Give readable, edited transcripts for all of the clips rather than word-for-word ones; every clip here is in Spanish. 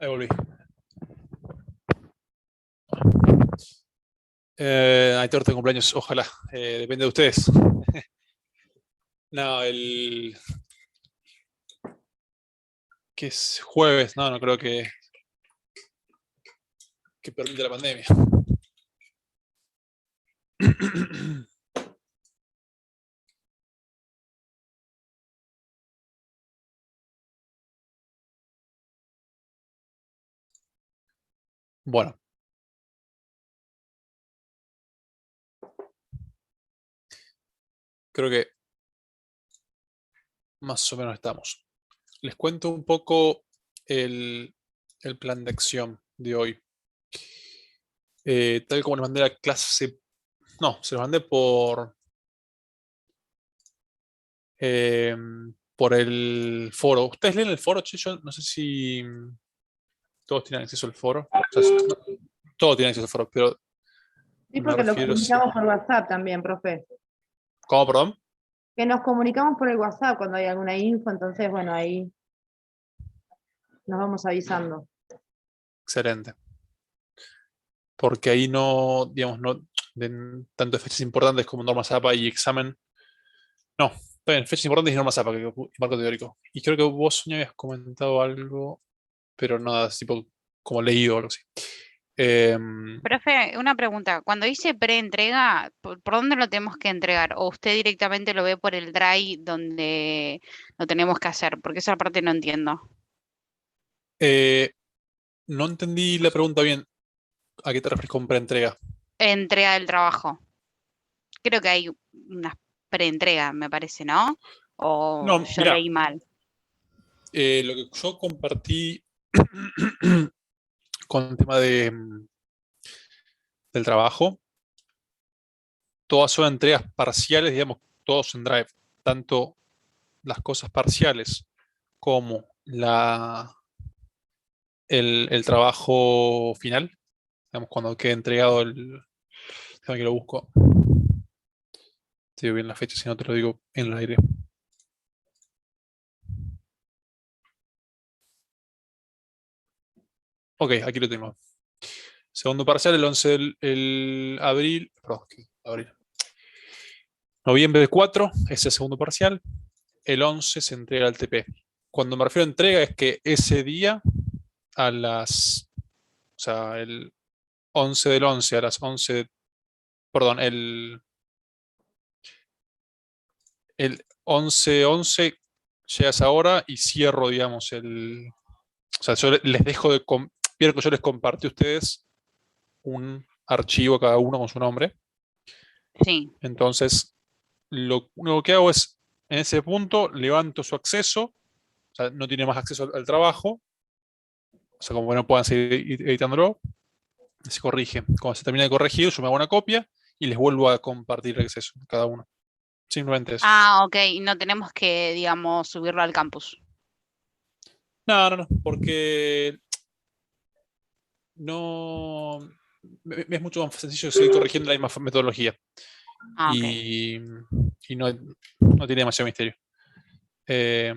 Ahí volví. Hay torta de cumpleaños, ojalá. Depende de ustedes. No, ¿qué es? Jueves. No, no creo que permita la pandemia. Bueno, creo que más o menos estamos. Les cuento un poco el plan de acción de hoy. Tal como les mandé la clase, no, se los mandé eh, por el foro. ¿Ustedes leen el foro, che? Yo no sé si todos tienen acceso al foro. O sea, todos tienen acceso al foro, pero Sí, me porque lo refiero si... comunicamos por WhatsApp también, profe. ¿Cómo, perdón? Que nos comunicamos por el WhatsApp cuando hay alguna info, entonces, bueno, ahí nos vamos avisando. Excelente. Porque ahí no, digamos, no, de tanto de fechas importantes como norma APA y examen. No, está bien, fechas importantes y norma APA, que marco teórico. Y creo que vos, Sonia, habías comentado algo, pero nada, tipo como leído o algo así. Profe, una pregunta. Cuando dice pre-entrega, ¿por dónde lo tenemos que entregar? ¿O usted directamente lo ve por el drive donde lo tenemos que hacer? Porque esa parte no entiendo. eh, no entendí la pregunta bien. ¿A qué te refieres con preentrega? Entrega del trabajo. Creo que hay una pre-entrega, me parece, ¿no? O No, yo mira, leí mal. lo que yo compartí con el tema del trabajo, todas son entregas parciales, digamos, todos en Drive. Tanto las cosas parciales como el trabajo final, digamos, cuando quede entregado déjame que lo busco. Te digo bien la fecha, si no te lo digo en el aire. Ok, aquí lo tengo. Segundo parcial, el 11 el abril, perdón, abril. Noviembre 4 es el segundo parcial. El 11 se entrega al TP. Cuando me refiero a entrega es que ese día o sea, el 11 del 11 a las 11, perdón, el 11 llegas ahora y cierro, digamos, o sea, yo les dejo vieron que yo les compartí a ustedes un archivo cada uno con su nombre. Sí. Entonces, lo único que hago es, en ese punto, levanto su acceso, o sea, no tiene más acceso al trabajo, o sea, como que no puedan seguir editándolo, se corrige. Cuando se termina de corregir, yo me hago una copia y les vuelvo a compartir el acceso cada uno. Simplemente eso. Ah, ok. Y no tenemos que, digamos, subirlo al campus. No, no, no, porque no... Es mucho más sencillo seguir corrigiendo la misma metodología Ah, ok. y no tiene demasiado misterio. Eh,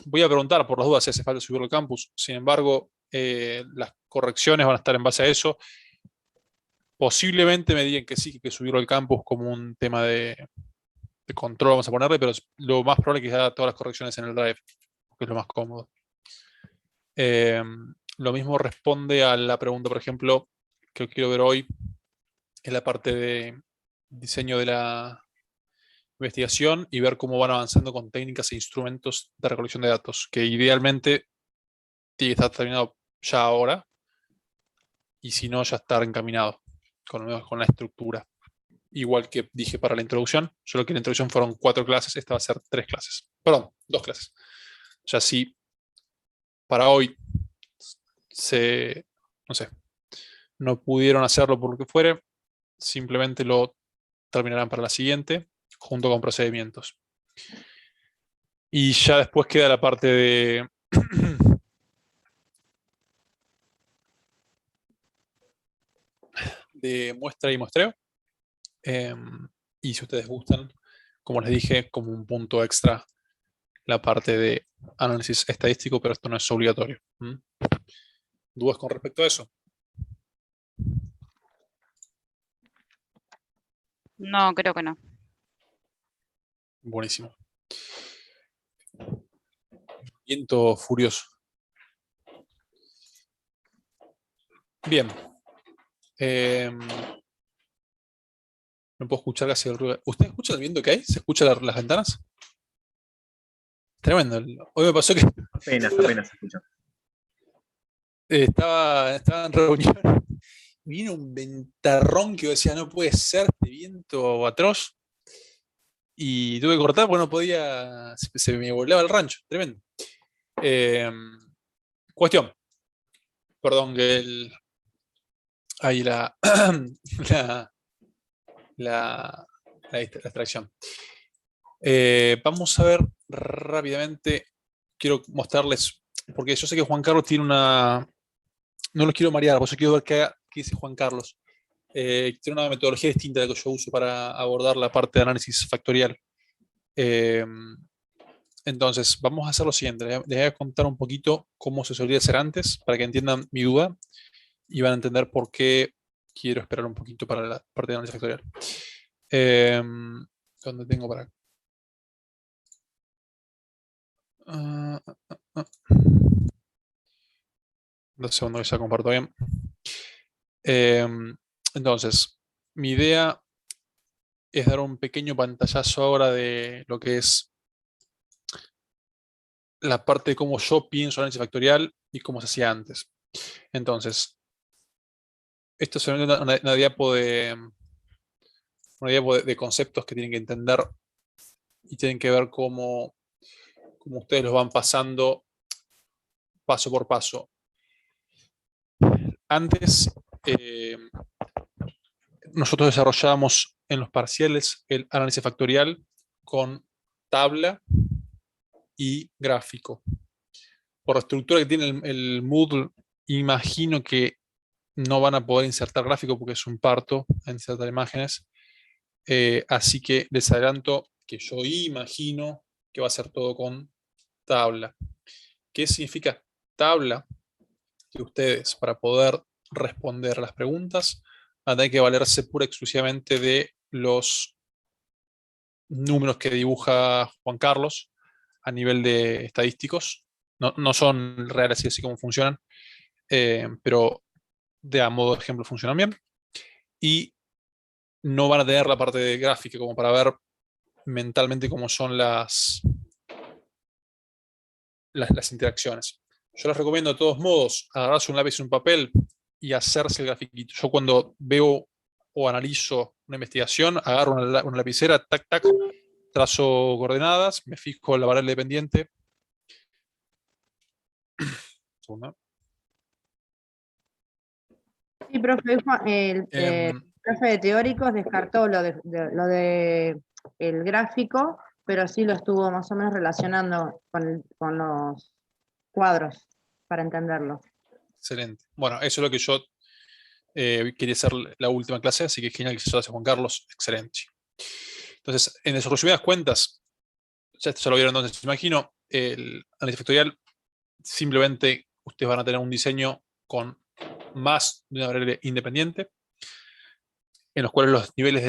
Voy a preguntar por las dudas si hace falta subirlo al campus. Sin embargo, las correcciones van a estar en base a eso. Posiblemente me digan que sí, que hay que subirlo al campus como un tema de control, vamos a ponerle, pero lo más probable es que haga todas las correcciones en el Drive, porque es lo más cómodo. Lo mismo responde a la pregunta, por ejemplo, que quiero ver hoy, es la parte de diseño de la investigación y ver cómo van avanzando con técnicas e instrumentos de recolección de datos, que idealmente tiene que estar terminado ya ahora, y si no, ya estar encaminado con la estructura. Igual que dije para la introducción, solo que la introducción fueron 4 clases, esta va a ser 3 clases. Perdón, 2 clases. Ya si para hoy no sé, no pudieron hacerlo por lo que fuere, simplemente lo terminarán para la siguiente, junto con procedimientos. Y ya después queda la parte de muestra y muestreo. Y si ustedes gustan, como les dije, como un punto extra, la parte de análisis estadístico, pero esto no es obligatorio. ¿Dudas con respecto a eso? No, creo que no. Buenísimo. Viento furioso. Bien. No puedo escuchar casi el ruido. ¿Usted escucha el viento que hay? ¿Se escucha las ventanas? Tremendo. Hoy me pasó que Apenas se escucha. estaba en reunión. Vino un ventarrón que yo decía, no puede ser este viento atroz. Y tuve que cortar porque no podía. Se me volaba el rancho. Tremendo. Cuestión. Perdón que ahí la extracción. Vamos a ver rápidamente. Quiero mostrarles, porque yo sé que Juan Carlos tiene una. No los quiero marear, porque yo quiero ver qué dice Juan Carlos. Tiene una metodología distinta de la que yo uso para abordar la parte de análisis factorial. Entonces, vamos a hacer lo siguiente. Les voy a contar un poquito cómo se solía hacer antes, para que entiendan mi duda y van a entender por qué quiero esperar un poquito para la parte de análisis factorial. ¿Dónde tengo para acá? Dos segundos que ya comparto bien. Entonces, mi idea es dar un pequeño pantallazo ahora de lo que es la parte de cómo yo pienso análisis factorial y cómo se hacía antes. Entonces, esto es una diapo de conceptos que tienen que entender y tienen que ver cómo ustedes los van pasando paso por paso. Antes, nosotros desarrollábamos en los parciales el análisis factorial con tabla y gráfico. Por la estructura que tiene el Moodle, imagino que no van a poder insertar gráfico porque es un parto insertar imágenes. Así que les adelanto que yo imagino que va a ser todo con tabla. ¿Qué significa tabla? Que ustedes, para poder responder las preguntas, van a tener que valerse pura y exclusivamente de los números que dibuja Juan Carlos a nivel de estadísticos. No son reales y así como funcionan, pero de a modo de ejemplo funcionan bien. Y no van a tener la parte de gráfica como para ver mentalmente cómo son las interacciones. Yo les recomiendo de todos modos agarrarse un lápiz y un papel y hacerse el grafiquito. Yo cuando veo o analizo una investigación, agarro una lapicera, tac, tac, trazo coordenadas, me fijo en la variable dependiente. Segunda. Sí, profe, el profe de teóricos descartó lo de el gráfico, pero sí lo estuvo más o menos relacionando con los cuadros para entenderlo. Excelente. Bueno, eso es lo que yo quería hacer la última clase, así que es genial que se lo hace Juan Carlos. Excelente. Entonces, en las resumidas cuentas, ya esto se lo vieron, entonces imagino, el análisis factorial, simplemente ustedes van a tener un diseño con más de una variable independiente, en los cuales los niveles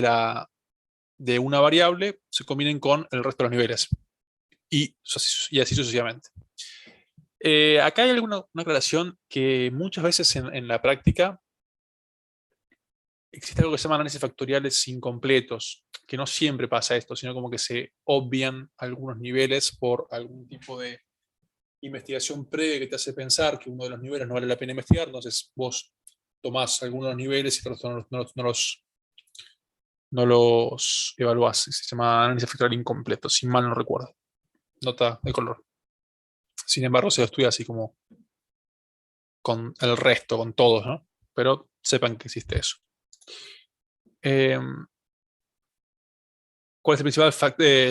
de una variable se combinen con el resto de los niveles. Y así sucesivamente. Acá hay una aclaración que muchas veces en la práctica existe algo que se llama análisis factoriales incompletos, que no siempre pasa esto, sino como que se obvian algunos niveles por algún tipo de investigación previa que te hace pensar que uno de los niveles no vale la pena investigar, entonces vos tomás algunos de los niveles y no los evaluás. Se llama análisis factorial incompleto, si mal no recuerdo. Nota de color. Sin embargo, se lo estudia así como con el resto, con todos, ¿no? Pero sepan que existe eso. ¿Cuál es la principal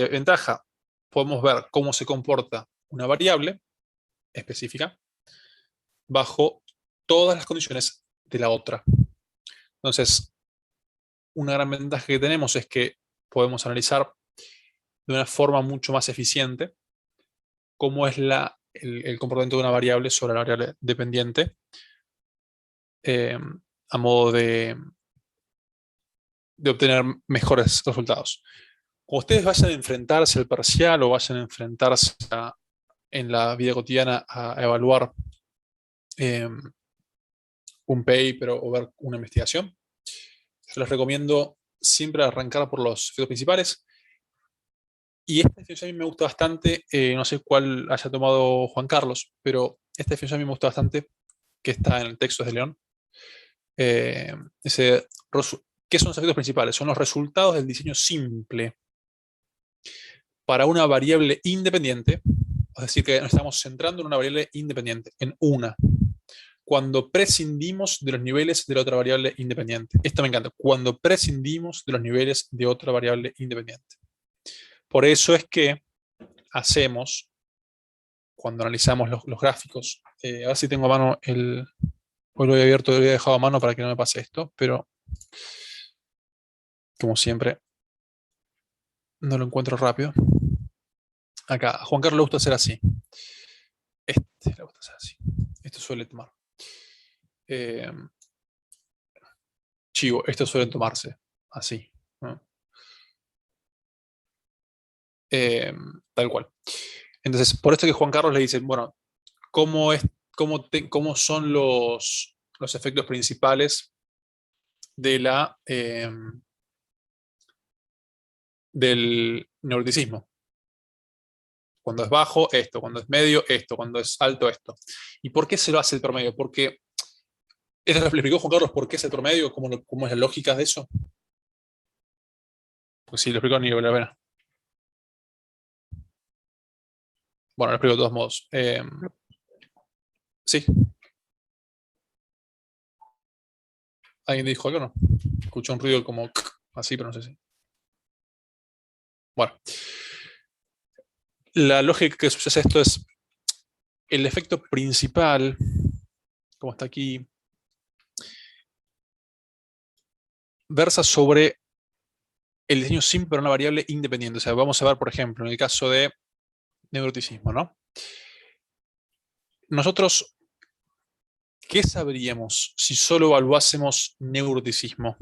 ventaja? Podemos ver cómo se comporta una variable específica bajo todas las condiciones de la otra. Entonces, una gran ventaja que tenemos es que podemos analizar de una forma mucho más eficiente cómo es el comportamiento de una variable sobre la variable dependiente, a modo de obtener mejores resultados. Cuando ustedes vayan a enfrentarse al parcial o vayan a enfrentarse en la vida cotidiana a evaluar un paper o ver una investigación, yo les recomiendo siempre arrancar por los efectos principales. Y esta definición a mí me gusta bastante, no sé cuál haya tomado Juan Carlos, pero esta definición a mí me gusta bastante, que está en el texto de León. ¿Qué son los efectos principales? Son los resultados del diseño simple para una variable independiente, es decir, que nos estamos centrando en una variable independiente, en una, cuando prescindimos de los niveles de la otra variable independiente. Esto me encanta, cuando prescindimos de los niveles de otra variable independiente. Por eso es que hacemos, cuando analizamos los gráficos, a ver si tengo a mano hoy lo he abierto, lo he dejado a mano para que no me pase esto, pero como siempre, no lo encuentro rápido. Acá, a Juan Carlos le gusta hacer así. Le gusta hacer así. Esto suele tomar. Chivo, estos suelen tomarse así, ¿no? Tal cual. Entonces, por esto que Juan Carlos le dice, bueno, ¿cómo son los efectos principales del neuroticismo? Cuando es bajo, esto. Cuando es medio, esto. Cuando es alto, esto. ¿Y por qué se lo hace el promedio? Porque, ¿esto le explicó Juan Carlos por qué es el promedio? ¿Cómo es la lógica de eso? Pues sí, lo explicó ni la pena. Bueno, lo explico de todos modos. Sí. ¿Alguien dijo algo o no? Escuché un ruido como así, pero no sé si. Bueno. La lógica que sucede esto es el efecto principal, como está aquí, versa sobre el diseño simple para una variable independiente. O sea, vamos a ver, por ejemplo, en el caso de neuroticismo, ¿no? Nosotros, ¿qué sabríamos si solo evaluásemos neuroticismo?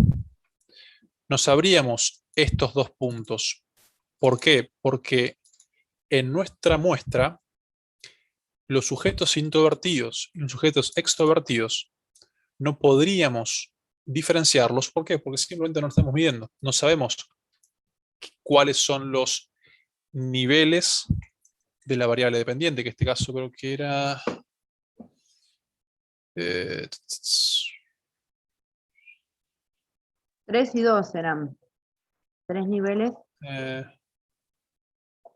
No sabríamos estos dos puntos. ¿Por qué? Porque en nuestra muestra, los sujetos introvertidos y los sujetos extrovertidos no podríamos diferenciarlos. ¿Por qué? Porque simplemente no estamos midiendo. No sabemos cuáles son los niveles de la variable dependiente, que en este caso creo que era... 3 y 2 eran 3 niveles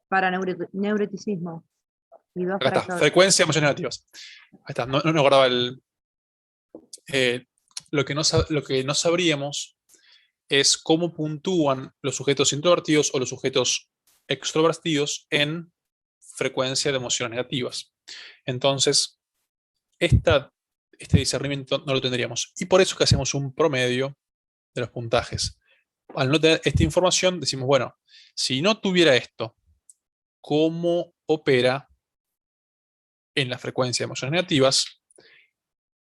para neuroticismo. Y 2 acá para está, frecuencia de emociones negativas. Ahí está, no guardaba lo que no sabríamos es cómo puntúan los sujetos introvertidos o los sujetos extrovertidos en frecuencia de emociones negativas. Entonces, este discernimiento no lo tendríamos. Y por eso es que hacemos un promedio de los puntajes. Al no tener esta información, decimos, bueno, si no tuviera esto, ¿cómo opera en la frecuencia de emociones negativas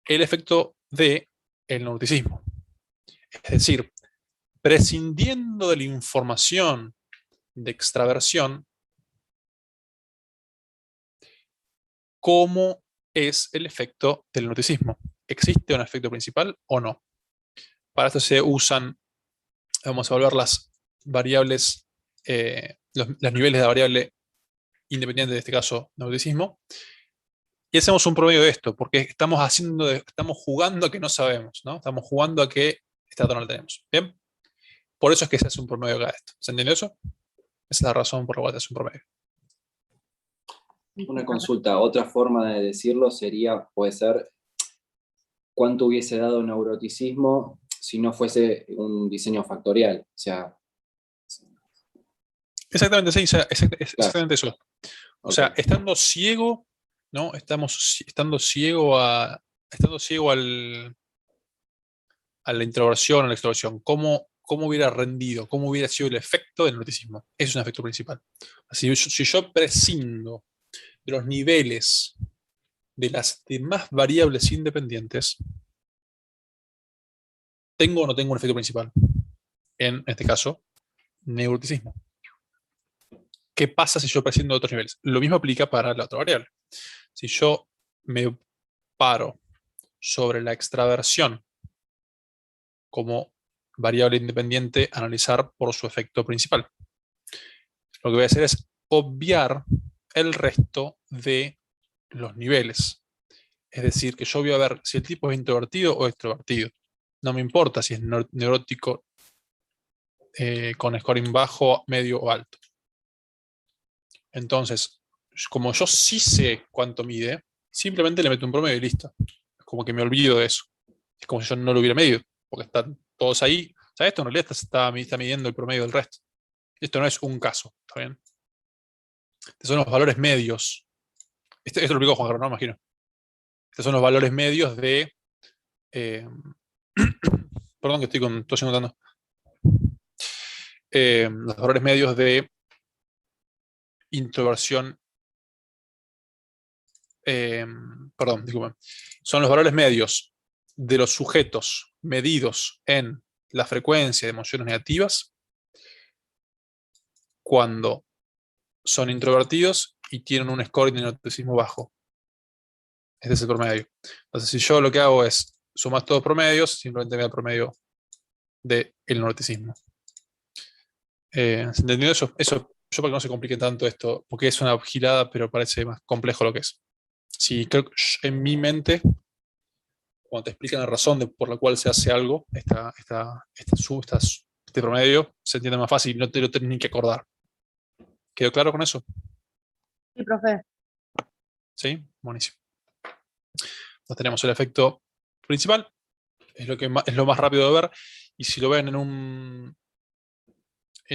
el efecto del neuroticismo? Es decir, prescindiendo de la información de extraversión, ¿cómo es el efecto del neuroticismo? ¿Existe un efecto principal o no? Para esto se usan, vamos a evaluar las variables, los niveles de variable independiente, de este caso, neuroticismo, y hacemos un promedio de esto, porque estamos jugando a que no sabemos, ¿no? Estamos jugando a que esta dato no la tenemos. ¿Bien? Por eso es que se hace un promedio de cada esto. ¿Se entiende eso? Esa es la razón por la cual se hace un promedio. Una consulta, otra forma de decirlo sería, puede ser, ¿cuánto hubiese dado neuroticismo si no fuese un diseño factorial? O sea... Exactamente, sí, exactamente eso. O Okay. sea, estando ciego, ¿no? Estando ciego a la introversión, a la extroversión. ¿Cómo hubiera rendido? ¿Cómo hubiera sido el efecto del neuroticismo? Ese es un efecto principal. Si yo prescindo de los niveles de las demás variables independientes, ¿tengo o no tengo un efecto principal? En este caso, neuroticismo. ¿Qué pasa si yo prescindo de otros niveles? Lo mismo aplica para la otra variable. Si yo me paro sobre la extraversión como variable independiente a analizar por su efecto principal, lo que voy a hacer es obviar el resto de los niveles. Es decir, que yo voy a ver si el tipo es introvertido o extrovertido. No me importa si es neurótico con scoring bajo, medio o alto. Entonces, como yo sí sé cuánto mide, simplemente le meto un promedio y listo. Es como que me olvido de eso. Es como si yo no lo hubiera medido, porque están todos ahí. O sea, esto en realidad está midiendo el promedio del resto. Esto no es un caso, ¿está bien? Estos son los valores medios. Esto lo explicó Juan Carlos, ¿no? Imagino. Estos son los valores medios de... perdón que estoy anotando. Los valores medios de introversión. Perdón, disculpen. Son los valores medios de los sujetos medidos en la frecuencia de emociones negativas cuando son introvertidos y tienen un score de neuroticismo bajo. Este es el promedio. Entonces, si yo lo que hago es sumar todos promedios, simplemente me da el promedio del neuroticismo. ¿Se entendió eso? Eso, yo para que no se complique tanto esto, porque es una girada, pero parece más complejo lo que es. Sí, creo que en mi mente, cuando te explican la razón por la cual se hace algo, este promedio, se entiende más fácil, no te lo tenés ni que acordar. ¿Quedó claro con eso? Sí, profe. Sí, buenísimo. Entonces tenemos el efecto principal, es lo más rápido de ver, y si lo ven en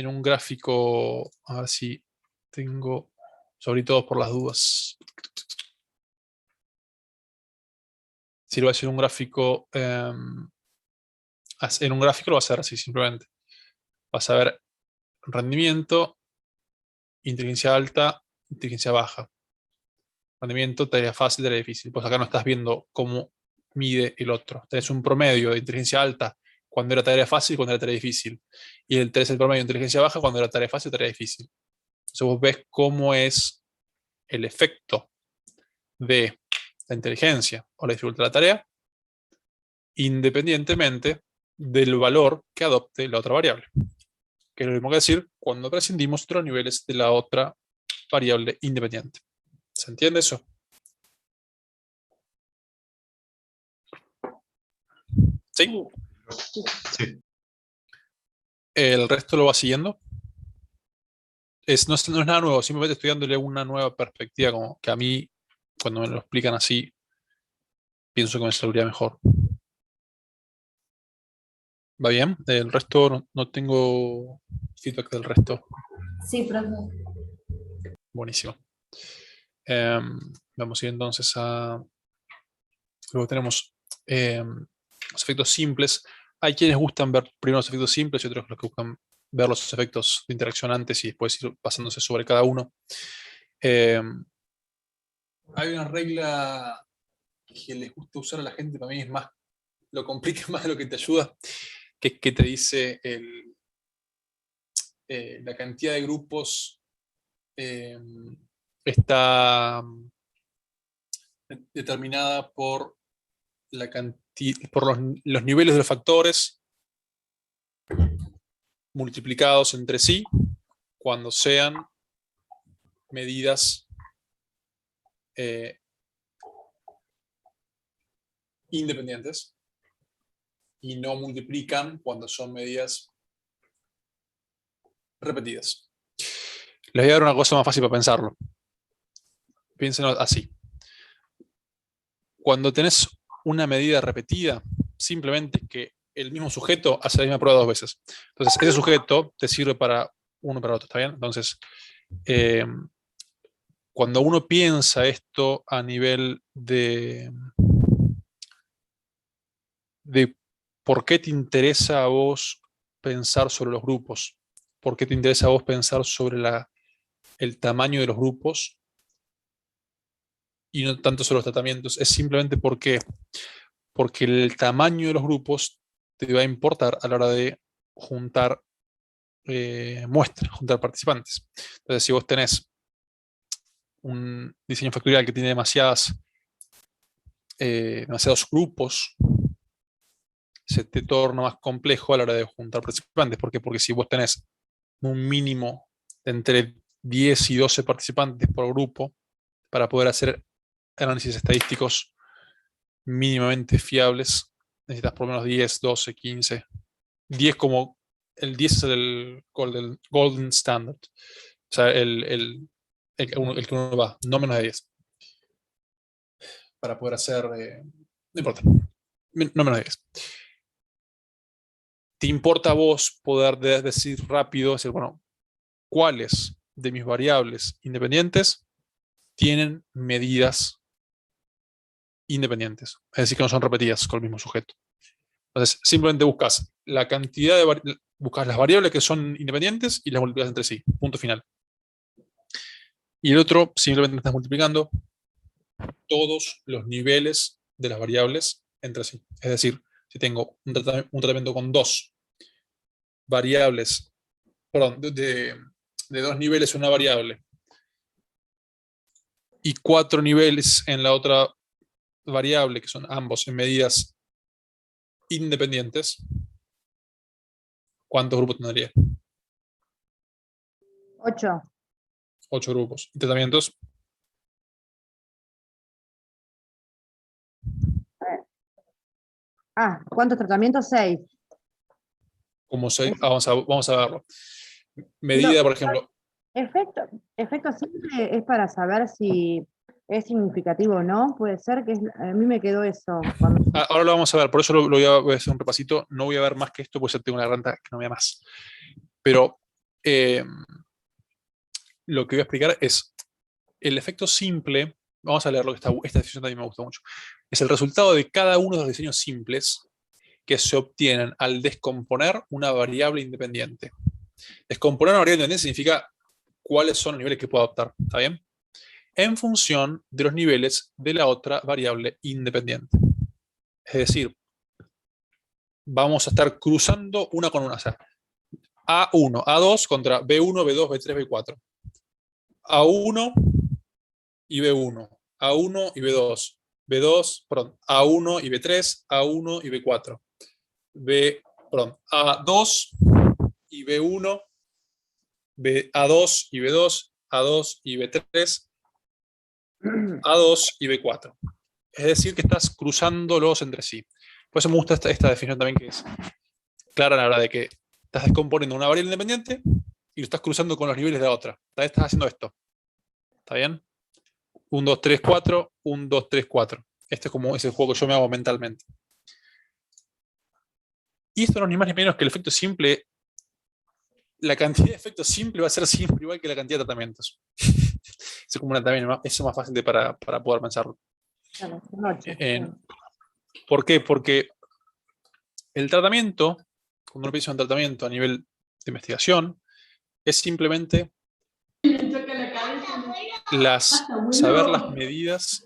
un gráfico, a ver si tengo, sobre todo por las dudas. Si lo voy a hacer en un gráfico, lo va a hacer así simplemente. Vas a ver rendimiento, inteligencia alta, inteligencia baja. Rendimiento, tarea fácil, tarea difícil. Pues acá no estás viendo cómo mide el otro. Tenés un promedio de inteligencia alta cuando era tarea fácil y cuando era tarea difícil. Y tenés el promedio de inteligencia baja cuando era tarea fácil y tarea difícil. Entonces vos ves cómo es el efecto de la inteligencia o la dificultad de la tarea independientemente del valor que adopte la otra variable. Que es lo mismo que decir cuando prescindimos de los niveles de la otra variable independiente. ¿Se entiende eso? ¿Sí? Sí. El resto lo va siguiendo. No es nada nuevo, simplemente estoy dándole una nueva perspectiva, como que a mí, cuando me lo explican así, pienso que me saldría mejor. ¿Va bien? El resto no tengo feedback del resto. Sí, profe. Buenísimo. Vamos a ir entonces a... Luego tenemos los efectos simples. Hay quienes gustan ver primero los efectos simples y otros los que buscan ver los efectos de interacción antes y después ir pasándose sobre cada uno. Hay una regla que les gusta usar a la gente, para mí es más, lo complica más de lo que te ayuda, que es que te dice la cantidad de grupos está determinada por los niveles de los factores multiplicados entre sí cuando sean medidas independientes y no multiplican cuando son medidas repetidas. Les voy a dar una cosa más fácil para pensarlo. Piénsenlo así. Cuando tenés una medida repetida, simplemente que el mismo sujeto hace la misma prueba 2 veces. Entonces, ese sujeto te sirve para uno y para otro, ¿está bien? Entonces, cuando uno piensa esto a nivel de por qué te interesa a vos pensar sobre los grupos, por qué te interesa a vos pensar sobre el tamaño de los grupos y no tanto sobre los tratamientos, es simplemente porque el tamaño de los grupos te va a importar a la hora de juntar muestras, juntar participantes. Entonces, si vos tenés un diseño factorial que tiene demasiados grupos, se te torna más complejo a la hora de juntar participantes. ¿Por qué? Porque si vos tenés un mínimo de entre 10 y 12 participantes por grupo, para poder hacer análisis estadísticos mínimamente fiables, necesitas por lo menos 10, 12, 15. 10 como el 10 es el golden standard. O sea, el que uno va, no menos de 10. Para poder hacer, no importa, no menos de 10. ¿Te importa a vos poder decir rápido, decir, bueno, cuáles de mis variables independientes tienen medidas independientes? Es decir, que no son repetidas con el mismo sujeto. Entonces, simplemente buscas la cantidad de buscas las variables que son independientes y las multiplicas entre sí. Punto final. Y el otro, simplemente estás multiplicando todos los niveles de las variables entre sí. Es decir, si tengo un tratamiento con dos variables, perdón, de dos niveles una variable y 4 niveles en la otra variable, que son ambos en medidas independientes, ¿cuántos grupos tendría? 8. 8 grupos. ¿Y tratamientos? ¿Cuántos tratamientos? 6. Como 6. Vamos a verlo. Medida, por ejemplo. Efecto simple es para saber si es significativo o no. Puede ser que a mí me quedó eso. Ahora lo vamos a ver, por eso voy a hacer un repasito. No voy a ver más que esto, pues ya tengo una garganta que no vea más. Pero lo que voy a explicar es el efecto simple. Vamos a leerlo, esta definición también me gustó mucho. Es el resultado de cada uno de los diseños simples que se obtienen al descomponer una variable independiente. Descomponer una variable independiente significa cuáles son los niveles que puedo adoptar, ¿está bien? En función de los niveles de la otra variable independiente. Es decir, vamos a estar cruzando una con una. O sea, A1, A2 contra B1, B2, B3, B4. A1 y B1. A1 y B2. B2, perdón, A1 y B3, A1 y B4. A2 y B1, A2 y B2, A2 y B3, A2 y B4. Es decir, que estás cruzándolos entre sí. Por eso me gusta esta definición también, que es clara a la hora de que estás descomponiendo una variable independiente y lo estás cruzando con los niveles de la otra. Estás haciendo esto. ¿Está bien? 1, 2, 3, 4, 1, 2, 3, 4. Este es como ese juego que yo me hago mentalmente. Y esto no es ni más ni menos que el efecto simple. La cantidad de efectos simples va a ser siempre igual que la cantidad de tratamientos. Es como también eso es más fácil para poder pensarlo. ¿Por qué? Porque el tratamiento, cuando uno piensa en tratamiento a nivel de investigación, es simplemente saber las medidas.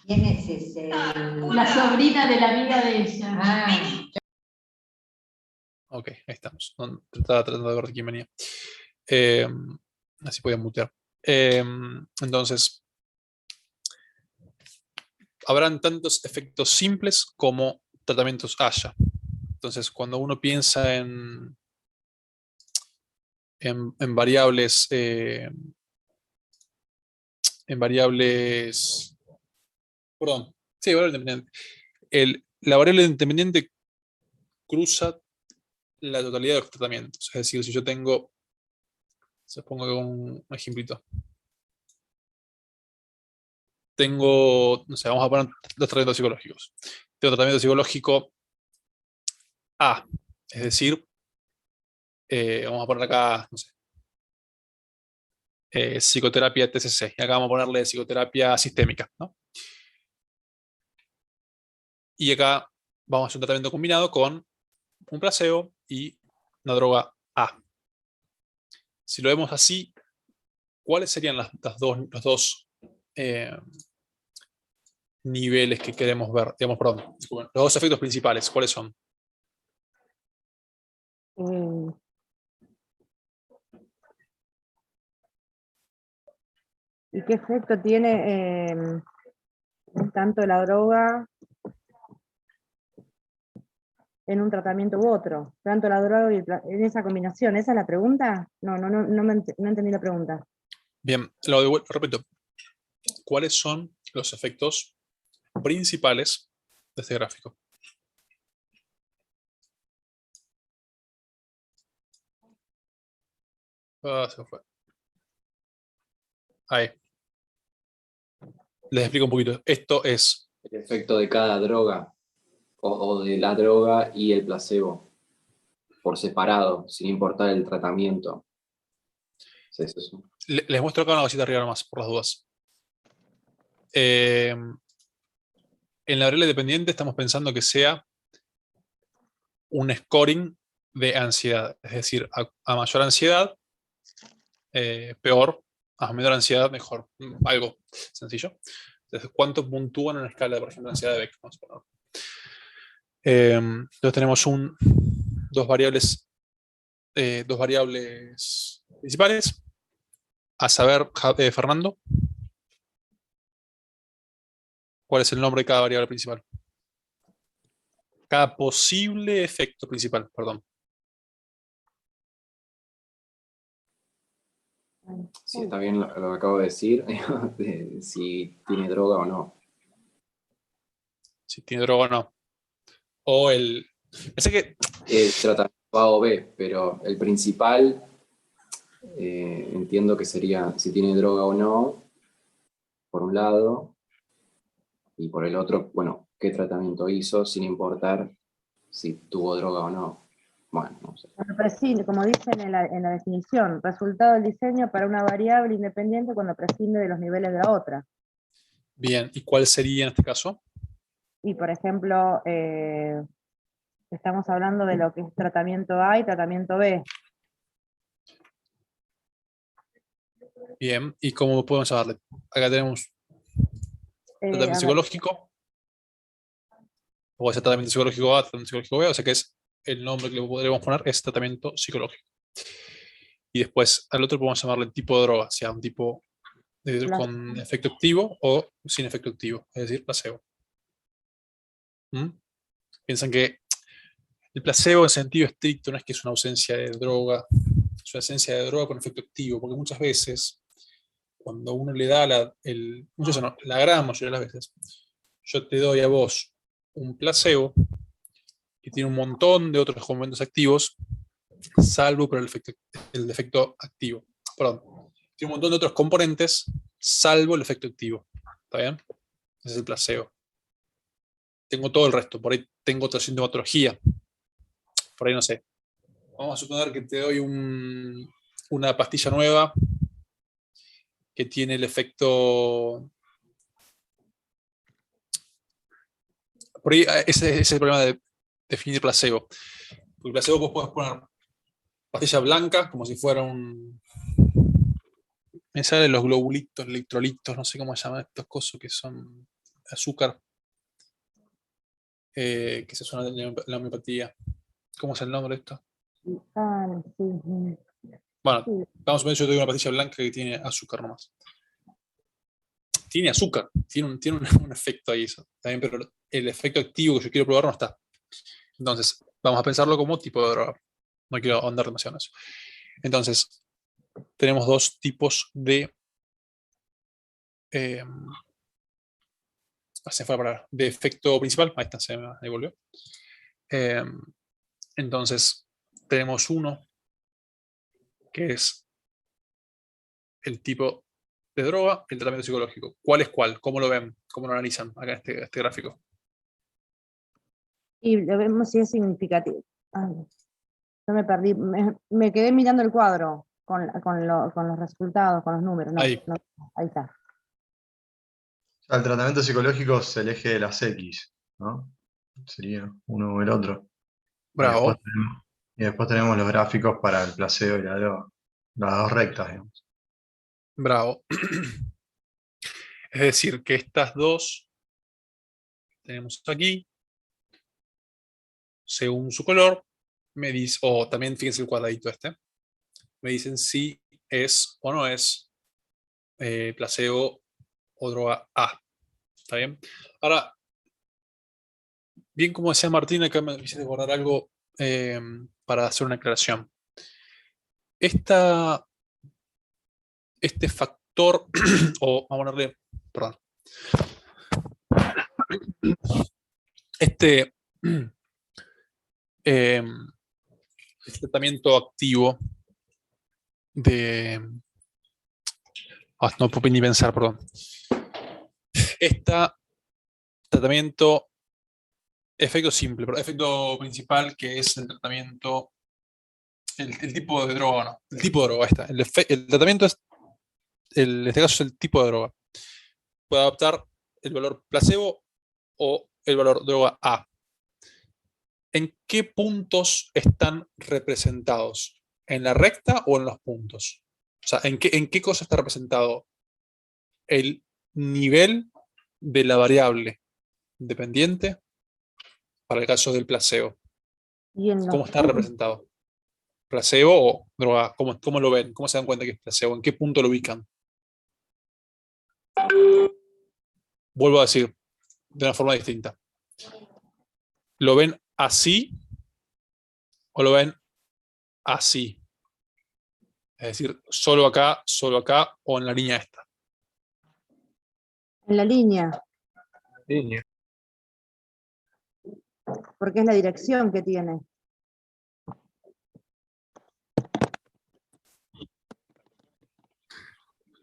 ¿Quién es ese? La sobrina de la amiga de ella. Ok, ahí estamos. Estaba tratando de ver de quién venía. Así podía mutear. Entonces, habrán tantos efectos simples como tratamientos haya. Entonces, cuando uno piensa en variables, perdón, sí, variable independiente. La variable independiente cruza la totalidad de los tratamientos. Es decir, si yo tengo, se pongo un ejemplito. Tengo, no sé, vamos a poner los tratamientos psicológicos. Tengo tratamiento psicológico A, es decir, vamos a poner acá, no sé, psicoterapia TCC, y acá vamos a ponerle psicoterapia sistémica, ¿no? Y acá vamos a hacer un tratamiento combinado con un placebo y una droga A. Si lo vemos así, ¿cuáles serían los dos niveles que queremos ver. Digamos, perdón, disculpen, los dos efectos principales, ¿cuáles son? ¿Y qué efecto tiene tanto la droga en un tratamiento u otro? Tanto la droga y en esa combinación. ¿Esa es la pregunta? No entendí la pregunta. Bien, repito. ¿Cuáles son los efectos principales de este gráfico? Se fue. Ahí. Les explico un poquito. Esto es El efecto de cada droga, o de la droga y el placebo, por separado, sin importar el tratamiento. Sí, es eso. Les muestro acá una cosita arriba nomás, por las dudas. En la variable dependiente estamos pensando que sea un scoring de ansiedad. Es decir, a mayor ansiedad, peor. A menor ansiedad, mejor. Algo sencillo. Entonces, ¿cuánto puntúan en una escala, por ejemplo, de ansiedad de Beck? Vamos a poner. Entonces tenemos dos variables principales. A saber, Fernando, ¿cuál es el nombre de cada variable principal? Cada posible efecto principal, perdón. Sí, está bien lo que acabo de decir, si tiene droga o no. Si tiene droga o no. O el... Pensé que... Tratamiento A o B, pero el principal entiendo que sería si tiene droga o no, por un lado, y por el otro, bueno, qué tratamiento hizo, sin importar si tuvo droga o no. Bueno, no sé. Cuando prescinde, como dicen en la definición, resultado del diseño para una variable independiente cuando prescinde de los niveles de la otra. Bien, ¿y cuál sería en este caso? Y por ejemplo, estamos hablando de lo que es tratamiento A y tratamiento B. Bien, ¿y cómo podemos llamarle? Acá tenemos tratamiento psicológico, o ese tratamiento psicológico A, tratamiento psicológico B, o sea que es el nombre que le podríamos poner es tratamiento psicológico. Y después al otro podemos llamarle tipo de droga, sea un tipo con efecto activo o sin efecto activo, es decir, placebo. Piensan que el placebo en sentido estricto no es que es una ausencia de droga, es una ausencia de droga con efecto activo, porque muchas veces cuando uno le da la gran mayoría de las veces, yo te doy a vos un placebo que tiene un montón de otros componentes activos, salvo por el efecto activo. Perdón, tiene un montón de otros componentes, salvo el efecto activo. ¿Está bien? Ese es el placebo. Tengo todo el resto, por ahí tengo otra sintomatología. Por ahí no sé. Vamos a suponer que te doy una pastilla nueva que tiene el efecto... Por ahí ese es el problema de definir placebo. Porque el placebo vos podés poner pastilla blanca como si fuera me salen los globulitos, electrolitos, no sé cómo se llaman estos cosas que son azúcar, que se suena en la homeopatía. ¿Cómo es el nombre de esto? Sí. Bueno, vamos a ver, yo te doy una pastilla blanca que tiene azúcar nomás. Tiene azúcar, tiene un efecto ahí, eso, también, pero el efecto activo que yo quiero probar no está. Entonces, vamos a pensarlo como tipo de droga. No quiero ahondar demasiado en eso. Entonces, tenemos dos tipos de... se fue a parar. De efecto principal. Ahí está, se me devolvió. Entonces, tenemos uno que es el tipo de droga, el tratamiento psicológico. ¿Cuál es cuál? ¿Cómo lo ven? ¿Cómo lo analizan acá en este gráfico? Y lo vemos si es significativo. Ay, yo me perdí, me quedé mirando el cuadro con los resultados, con los números. Ahí. Ahí está. El tratamiento psicológico es el eje de las X, ¿no? Sería uno o el otro. Bravo. Y después tenemos los gráficos para el placebo y la droga. Las dos rectas, digamos. Bravo. Es decir, que estas dos tenemos aquí, según su color, me dice, o también fíjense el cuadradito este, me dicen si es o no es placebo o droga A. ¿Está bien? Ahora, bien como decía Martín, acá me quise guardar algo para hacer una aclaración. Este factor, o vamos a ponerle, perdón, este tratamiento activo de... no puedo ni pensar, perdón. Este tratamiento, efecto simple, pero efecto principal, que es el tratamiento, el tipo de droga, ¿no? El tipo de droga, ahí está. El tratamiento es, en este caso es el tipo de droga. Puede adaptar el valor placebo o el valor droga A. ¿En qué puntos están representados? ¿En la recta o en los puntos? O sea, ¿en qué cosa está representado el nivel de la variable dependiente para el caso del placebo? ¿Cómo está representado? ¿Placebo o droga? ¿Cómo lo ven? ¿Cómo se dan cuenta que es placebo? ¿En qué punto lo ubican? Vuelvo a decir, de una forma distinta. ¿Lo ven así o lo ven así? Es decir, solo acá o en la línea esta. En la línea, Línea. porque es la dirección que tiene.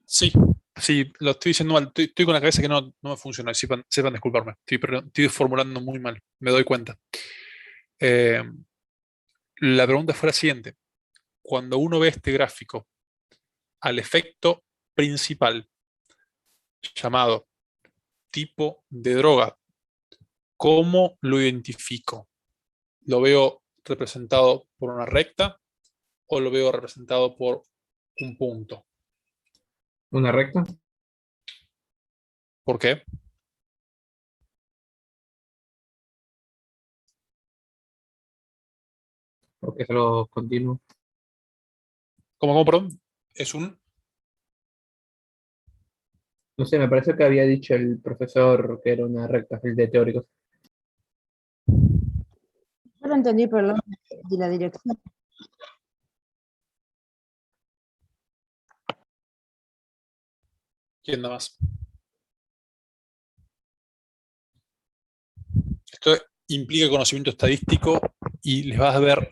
Sí, lo estoy diciendo mal. Estoy con la cabeza que no me funciona. Sepan disculparme. Estoy formulando muy mal. Me doy cuenta. La pregunta fue la siguiente. Cuando uno ve este gráfico al efecto principal, llamado tipo de droga, ¿cómo lo identifico? ¿Lo veo representado por una recta o lo veo representado por un punto? ¿Una recta? ¿Por qué? Porque es algo continuo. ¿Cómo, perdón? Es un... No sé, me parece que había dicho el profesor que era una recta, el de teóricos. Yo lo entendí por el lado de la dirección. ¿Quién da más? Esto implica conocimiento estadístico y les vas a ver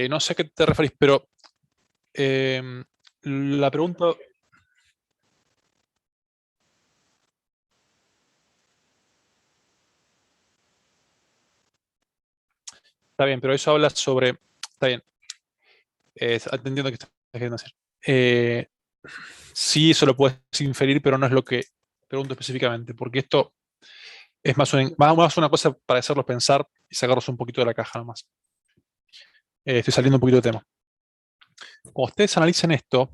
no sé a qué te referís, pero la pregunta... Está bien, pero eso habla sobre... Está bien. Entiendo que estás queriendo decir. Sí, eso lo puedes inferir, pero no es lo que pregunto específicamente, porque esto es más una cosa para hacerlos pensar y sacarlos un poquito de la caja nomás. Estoy saliendo un poquito de tema. Cuando ustedes analicen esto,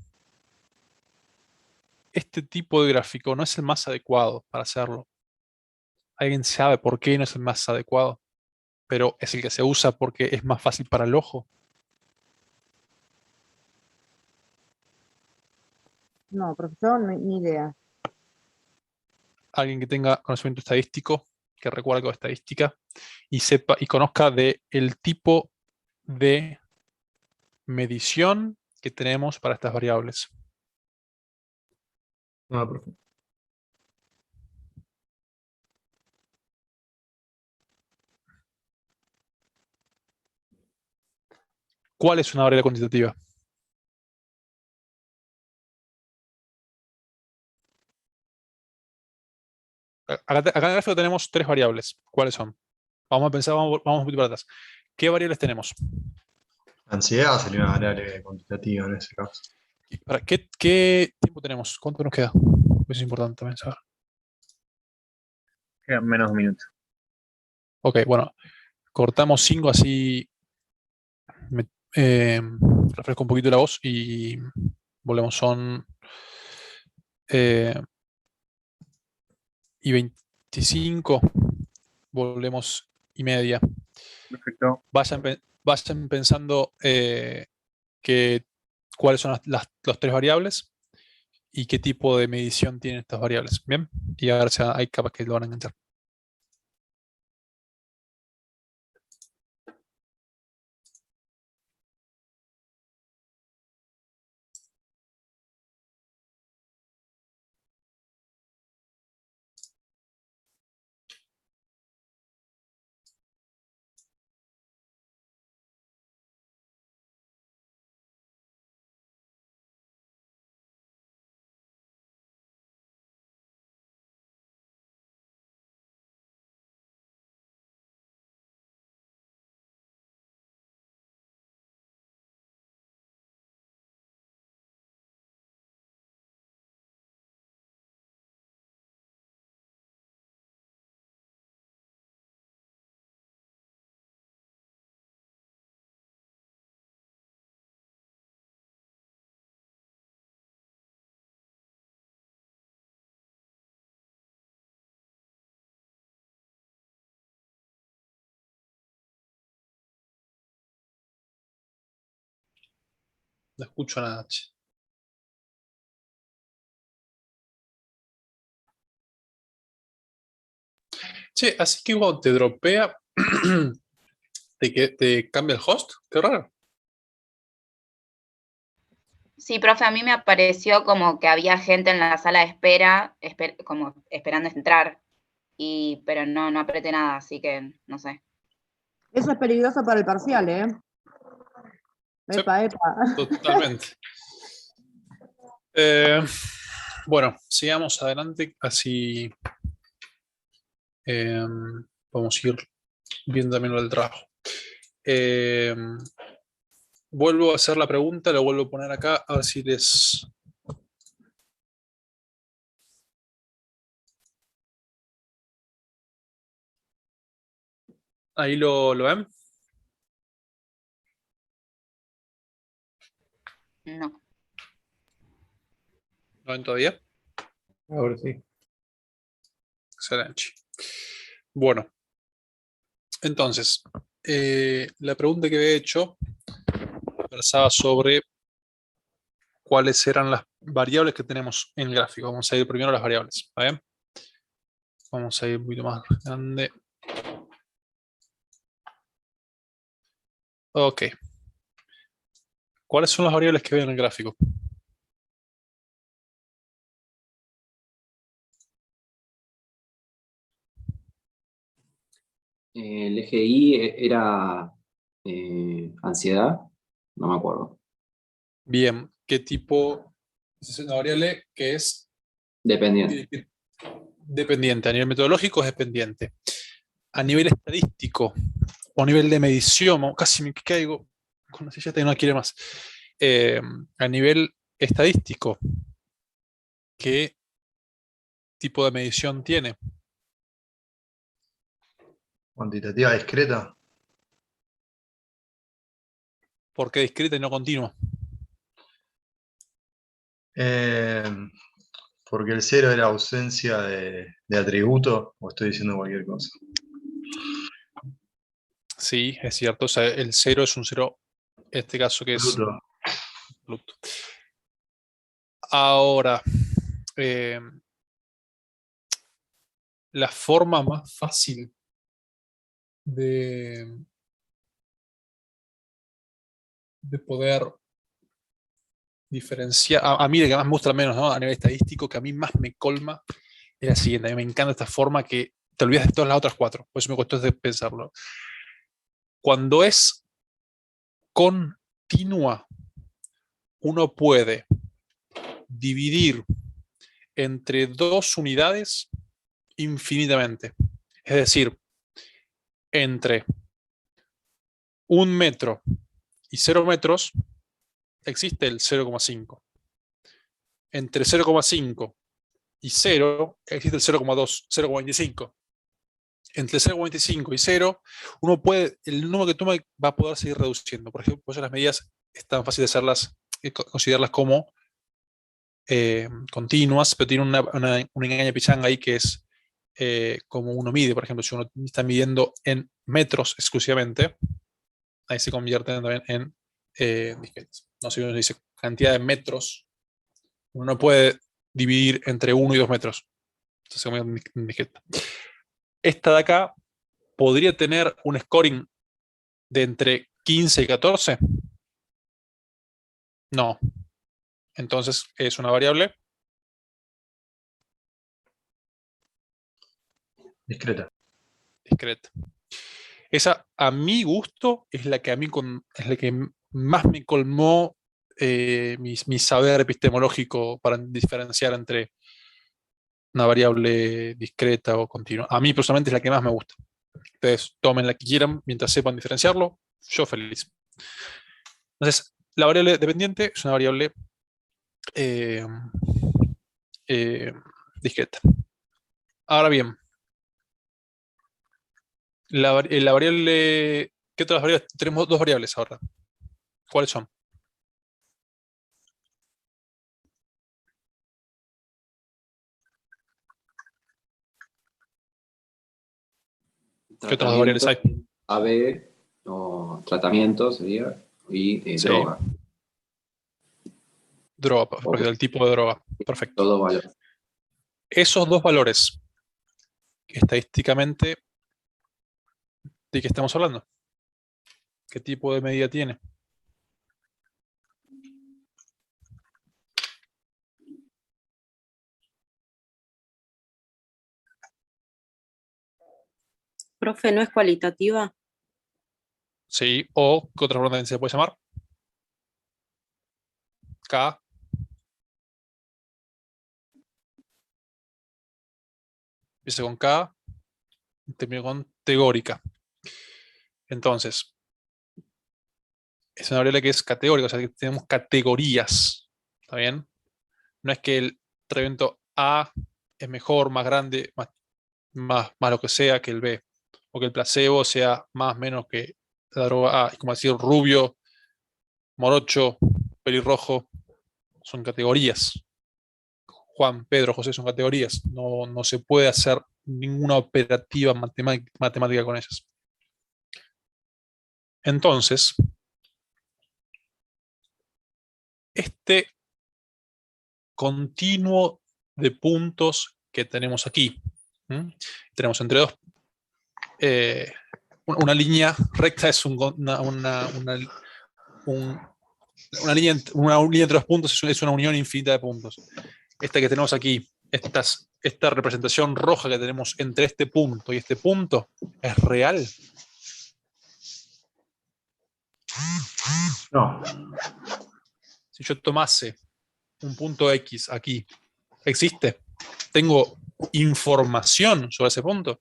este tipo de gráfico no es el más adecuado para hacerlo. Alguien sabe por qué no es el más adecuado, pero es el que se usa porque es más fácil para el ojo. No, profesor, ni idea. Alguien que tenga conocimiento estadístico, que recuerde algo de estadística y sepa y conozca el tipo de medición que tenemos para estas variables. No, profe. ¿Cuál es una variable cuantitativa? Acá en el gráfico tenemos tres variables. ¿Cuáles son? Vamos a pensar, vamos un poquito para atrás. ¿Qué variables tenemos? Ansiedad sería una variable cuantitativa en ese caso. ¿Qué tiempo tenemos? ¿Cuánto nos queda? Eso es importante también saber. Quedan menos minutos. Ok, bueno. Cortamos 5 así refresco un poquito la voz y volvemos. Son y 25, volvemos y media. Perfecto. Vayan pensando cuáles son los 3 variables y qué tipo de medición tienen estas variables. Bien, y a ver si hay capas que lo van a enganchar. No escucho nada. Che. Che, así que cuando te dropea, te cambia el host. Qué raro. Sí, profe, a mí me apareció como que había gente en la sala de espera, como esperando entrar, pero no apreté nada, así que no sé. Eso es peligroso para el parcial, ¿eh? Sí, Epa, epa. totalmente. Bueno, sigamos adelante, así vamos a ir viendo también lo del trabajo. Vuelvo a hacer la pregunta, lo vuelvo a poner acá, a ver si les... Ahí lo ven. No. ¿Lo ven todavía? Ahora sí. Excelente. Bueno, entonces, la pregunta que había hecho versaba sobre cuáles eran las variables que tenemos en el gráfico. Vamos a ir primero a las variables. ¿Está bien? Vamos a ir un poquito más grande. Ok. ¿Cuáles son las variables que ven en el gráfico? El eje Y era ansiedad, no me acuerdo. Bien. ¿Qué tipo? Es una variable que es Dependiente. dependiente. A nivel metodológico es dependiente. A nivel estadístico o a nivel de medición, casi me caigo con la silla y no quiere más. A nivel estadístico, ¿qué tipo de medición tiene? Cuantitativa discreta. ¿Por qué discreta y no continua? Porque el 0 era ausencia de atributo, o estoy diciendo cualquier cosa. Sí, es cierto. O sea, el 0 es un 0, en este caso que es Absoluto. absoluto. Ahora, la forma más fácil de poder diferenciar, a mí de que más me gusta menos, ¿no? A nivel estadístico, que a mí más me colma, es la siguiente. A mí me encanta esta forma que te olvidas de todas las otras 4. Por eso me costó pensarlo. Cuando es continua, uno puede dividir entre 2 unidades infinitamente. Es decir, entre 1 metro y 0 metros existe el 0,5. Entre 0,5 y 0 existe el 0,2, 0,25. entre 0,25 y 0, uno puede, el número que toma va a poder seguir reduciendo. Por ejemplo, las medidas es tan fácil de hacerlas, considerarlas como continuas, pero tiene una engaña pichanga ahí que es como uno mide. Por ejemplo, si uno está midiendo en metros exclusivamente, ahí se convierte también en disquetes. No sé si uno dice cantidad de metros, uno no puede dividir entre 1 y 2 metros. Entonces se convierte en disquete. Esta de acá podría tener un scoring de entre 15 y 14. No. Entonces es una variable discreta. Esa, a mi gusto, es la que es la que más me colmó mi saber epistemológico para diferenciar entre una variable discreta o continua. A mí personalmente es la que más me gusta. Ustedes tomen la que quieran mientras sepan diferenciarlo, yo feliz. Entonces, la variable dependiente es una variable eh, discreta. Ahora bien, la variable... ¿Qué otras variables? Tenemos dos variables ahora. ¿Cuáles son? ¿Qué otras variables hay? AB, o tratamiento sería, y Sí. droga. Droga, porque del tipo de droga. Perfecto. Todo valor. Esos dos valores, estadísticamente, ¿de qué estamos hablando? ¿Qué tipo de medida tiene? Profe, ¿no es cualitativa? Sí, o ¿qué otra forma se puede llamar? K. Empieza con K, termina con teórica. Entonces, es una variable que es categórica, o sea que tenemos categorías. ¿Está bien? No es que el tratamiento A es mejor, más grande, más lo que sea que el B. O que el placebo sea más o menos que la droga A. Es como decir rubio, morocho, pelirrojo. Son categorías. Juan, Pedro, José son categorías. No se puede hacer ninguna operativa matemática con ellas. Entonces, este continuo de puntos que tenemos aquí, tenemos entre dos, una línea recta es una línea entre dos puntos, es una unión infinita de puntos. Esta que tenemos aquí, esta representación roja que tenemos entre este punto y este punto, ¿es real? No. Si yo tomase un punto X aquí, ¿existe? ¿Tengo información sobre ese punto?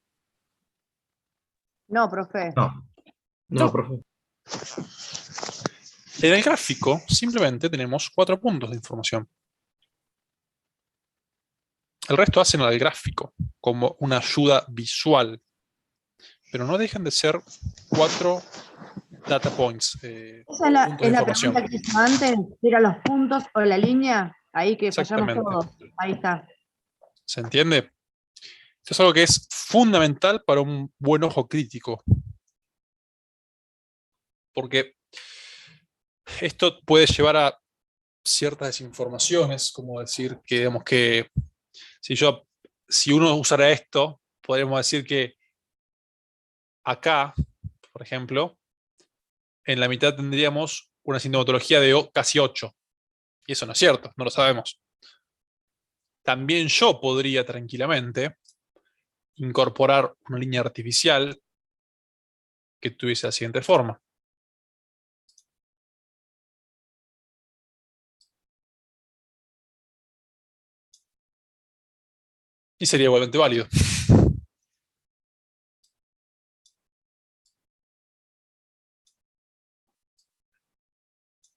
No, profe. No, profe. En el gráfico simplemente tenemos 4 puntos de información. El resto hacen al gráfico como una ayuda visual, pero no dejan de ser 4 data points. Esa es la pregunta que hizo antes, si eran los puntos o la línea, ahí que fallamos todos. Ahí está. ¿Se entiende? Esto es algo que es fundamental para un buen ojo crítico. Porque esto puede llevar a ciertas desinformaciones, como decir que, digamos que si uno usara esto, podríamos decir que acá, por ejemplo, en la mitad tendríamos una sintomatología de casi 8. Y eso no es cierto, no lo sabemos. También yo podría tranquilamente incorporar una línea artificial que tuviese la siguiente forma. Y sería igualmente válido.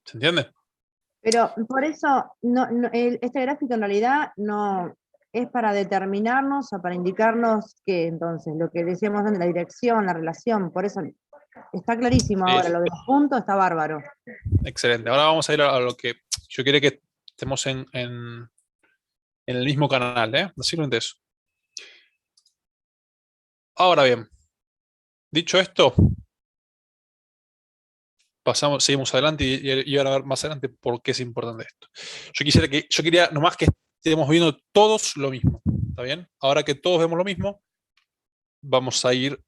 ¿Se entiende? Pero por eso, este gráfico en realidad no es para determinarnos o para indicarnos que entonces lo que decíamos antes, la dirección, la relación, por eso está clarísimo Sí. ahora, lo de los puntos está bárbaro. Excelente. Ahora vamos a ir a lo que yo quiero que estemos en el mismo canal, ¿eh? Simplemente eso. Ahora bien, dicho esto, seguimos adelante y ahora a ver más adelante por qué es importante esto. Yo quería nomás que estemos viendo todos lo mismo, ¿está bien? Ahora que todos vemos lo mismo, vamos a ir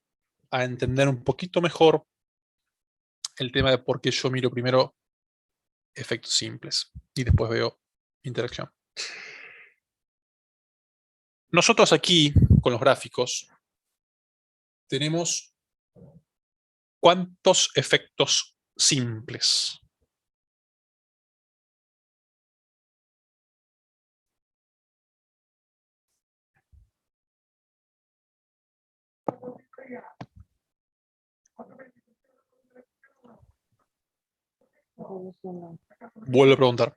a entender un poquito mejor el tema de por qué yo miro primero efectos simples y después veo interacción. Nosotros aquí, con los gráficos, tenemos ¿cuántos efectos simples? Vuelvo a preguntar.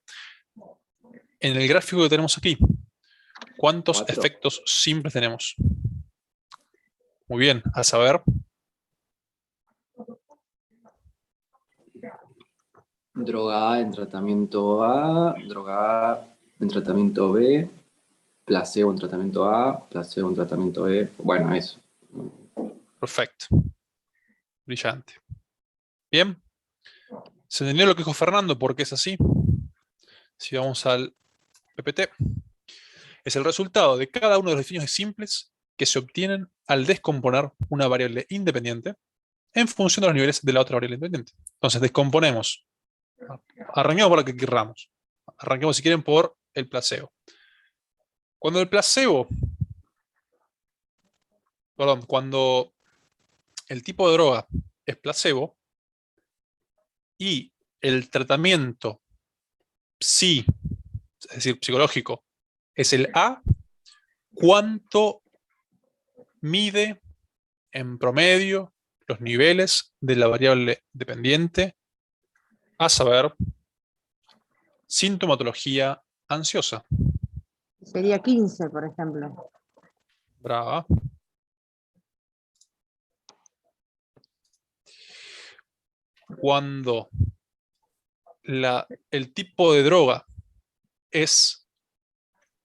En el gráfico que tenemos aquí, ¿cuántos 4. efectos simples tenemos? Muy bien, a saber. Droga A en tratamiento A, droga A en tratamiento B, placebo en tratamiento A, placebo en tratamiento B. Bueno, eso. Perfecto. Brillante. Bien. ¿Se entendió lo que dijo Fernando? ¿Por qué es así? Si vamos al PPT. Es el resultado de cada uno de los definiciones simples que se obtienen al descomponer una variable independiente en función de los niveles de la otra variable independiente. Entonces descomponemos. Arranquemos por la que querramos. Arranquemos si quieren por el placebo. Cuando el tipo de droga es placebo y el tratamiento es decir, psicológico, es el A, ¿cuánto mide en promedio los niveles de la variable dependiente? A saber, sintomatología ansiosa. Sería 15, por ejemplo. Brava. Cuando el tipo de droga es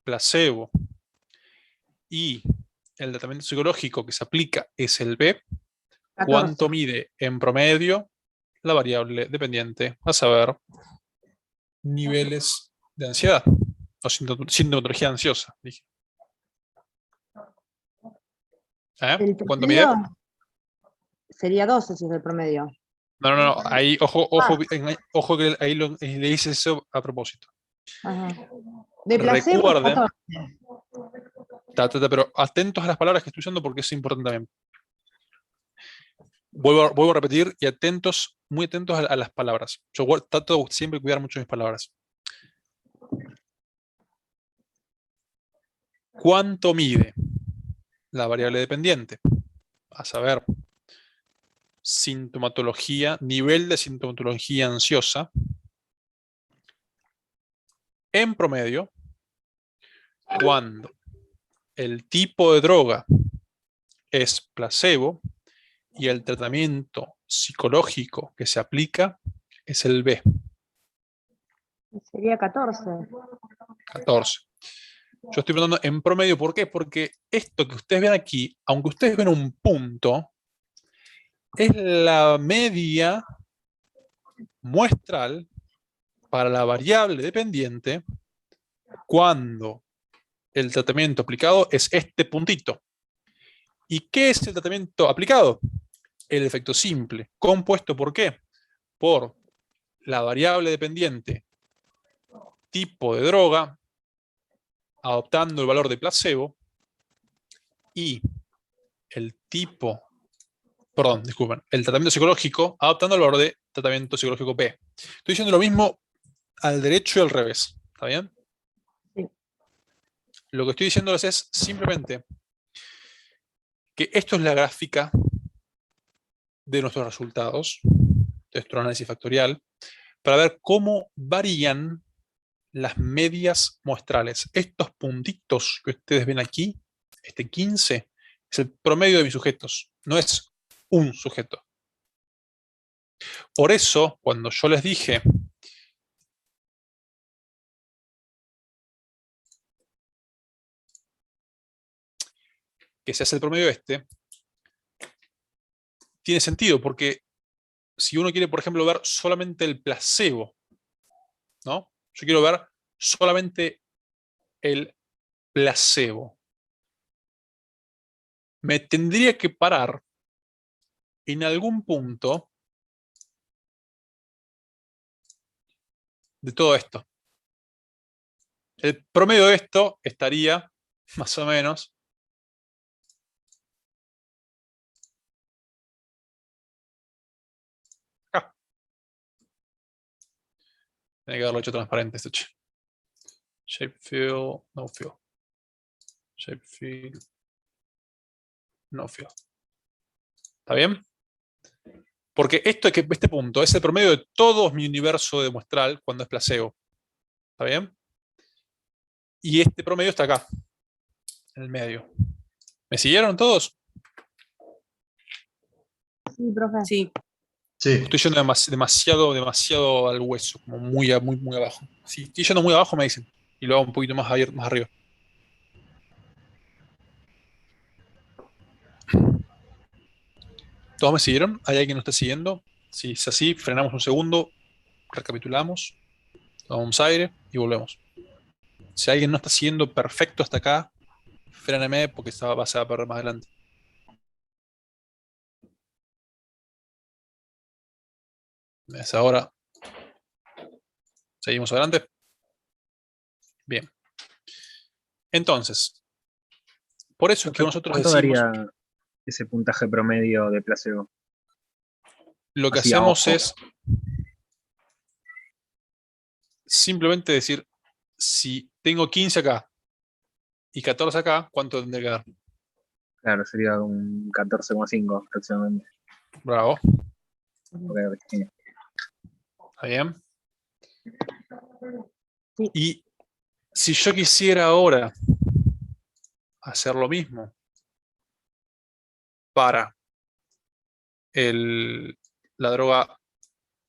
placebo y el tratamiento psicológico que se aplica es el B, 14. ¿cuánto mide en promedio la variable dependiente? A saber, niveles de ansiedad o sintomatología ansiosa, dije. El ¿Cuánto mide? promedio sería 12 si es el promedio. No. Ahí, ojo que ahí le hice eso a propósito. Ajá. De placebo, Recuerden, 14. pero atentos a las palabras que estoy usando porque es importante también. Vuelvo a repetir y muy atentos a las palabras. Yo trato siempre de cuidar mucho mis palabras. ¿Cuánto mide la variable dependiente? A saber, nivel de sintomatología ansiosa en promedio cuando el tipo de droga es placebo y el tratamiento psicológico que se aplica es el B. Sería 14. 14. Yo estoy preguntando en promedio, ¿por qué? Porque esto que ustedes ven aquí, aunque ustedes ven un punto, es la media muestral para la variable dependiente cuando el tratamiento aplicado es este puntito. ¿Y qué es el tratamiento aplicado? El efecto simple. ¿Compuesto por qué? Por la variable dependiente tipo de droga, adoptando el valor de placebo, y el tratamiento psicológico, adoptando el valor de tratamiento psicológico P. Estoy diciendo lo mismo al derecho y al revés. ¿Está bien? Sí. Lo que estoy diciéndoles es simplemente que esto es la gráfica de nuestros resultados, de nuestro análisis factorial, para ver cómo varían las medias muestrales. Estos puntitos que ustedes ven aquí, este 15, es el promedio de mis sujetos, no es un sujeto. Por eso, cuando yo les dije que se hace el promedio tiene sentido, porque si uno quiere, por ejemplo, ver solamente el placebo, ¿no? Yo quiero ver solamente el placebo. Me tendría que parar en algún punto de todo esto. El promedio de esto estaría más o menos acá. Tiene que haberlo hecho transparente esto. Shape fill, no fill. Shape fill, no fill. ¿Está bien? Porque este punto es el promedio de todo mi universo de muestral cuando es placebo. ¿Está bien? Y este promedio está acá, en el medio. ¿Me siguieron todos? Sí, profe. Sí. Sí. Estoy yendo demasiado al hueso, como muy abajo. Si estoy yendo muy abajo, me dicen. Y lo hago un poquito más arriba. ¿Todos me siguieron? ¿Hay alguien que no está siguiendo? Si es así, frenamos un segundo, recapitulamos, tomamos aire y volvemos. Si alguien no está siguiendo perfecto hasta acá, fréneme porque se va a perder más adelante. Es ahora. Seguimos adelante. Bien. Entonces, por eso es que nosotros ¿Cuánto decimos... daría ese puntaje promedio de placebo? Lo que Así hacemos a ojo. es simplemente decir, si tengo 15 acá y 14 acá, ¿cuánto tendría que dar? Claro, sería un 14,5 aproximadamente. Bravo. Okay. ¿Está bien? Sí. Y si yo quisiera ahora hacer lo mismo para la droga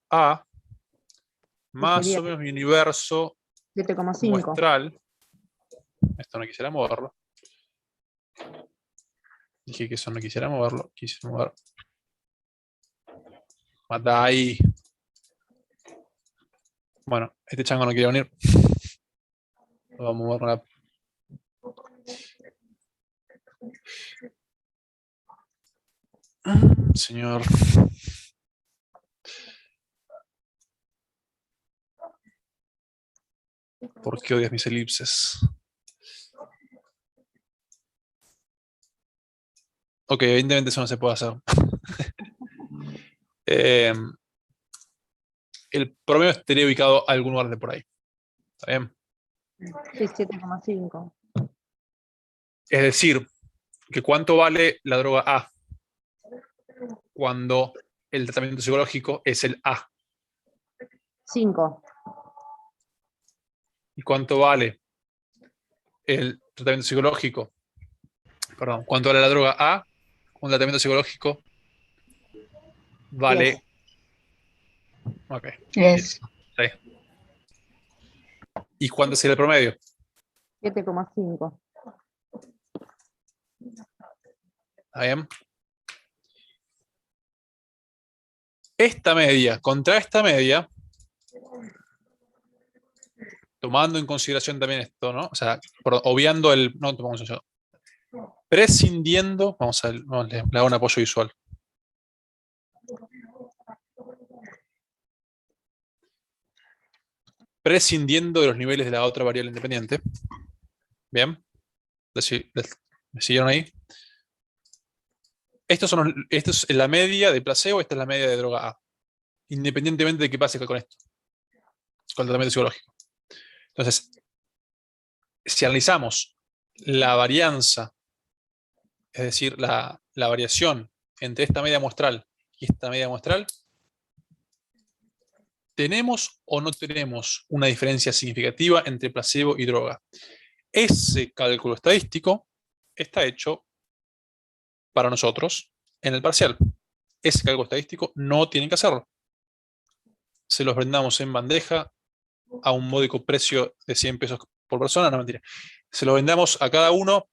A, más sería o menos mi universo 7,5. muestral, esto no quisiera moverlo, dije que eso no quisiera moverlo, quise mover, mata ahí. Bueno, este chango no quiere venir, lo vamos a mover con la... Señor. ¿Por qué odias mis elipses? Ok, evidentemente eso no se puede hacer. El promedio estaría ubicado a algún lugar de por ahí. ¿Está bien? Sí, 7,5. Es decir, que cuánto vale la droga A cuando el tratamiento psicológico es el A. 5. ¿Y cuánto vale el tratamiento psicológico? Perdón, ¿cuánto vale la droga A? Un tratamiento psicológico vale... 10. Ok. Yes. Sí. ¿Y cuánto sería el promedio? 7,5. ¿Está bien? Esta media contra esta media, tomando en consideración también esto, ¿no? O sea, obviando el... No, tomamos en consideración. Prescindiendo... le hago un apoyo visual. Prescindiendo de los niveles de la otra variable independiente. Bien. ¿Me siguieron ahí? Esto es la media de placebo, esta es la media de droga A. Independientemente de qué pase con esto. Con el tratamiento psicológico. Entonces, si analizamos la varianza, es decir, la variación entre esta media muestral y esta media muestral, ¿tenemos o no tenemos una diferencia significativa entre placebo y droga? Ese cálculo estadístico está hecho para nosotros en el parcial. Ese cálculo estadístico no tienen que hacerlo. Se los brindamos en bandeja a un módico precio de 100 pesos por persona, no, mentira. Se los vendamos a cada uno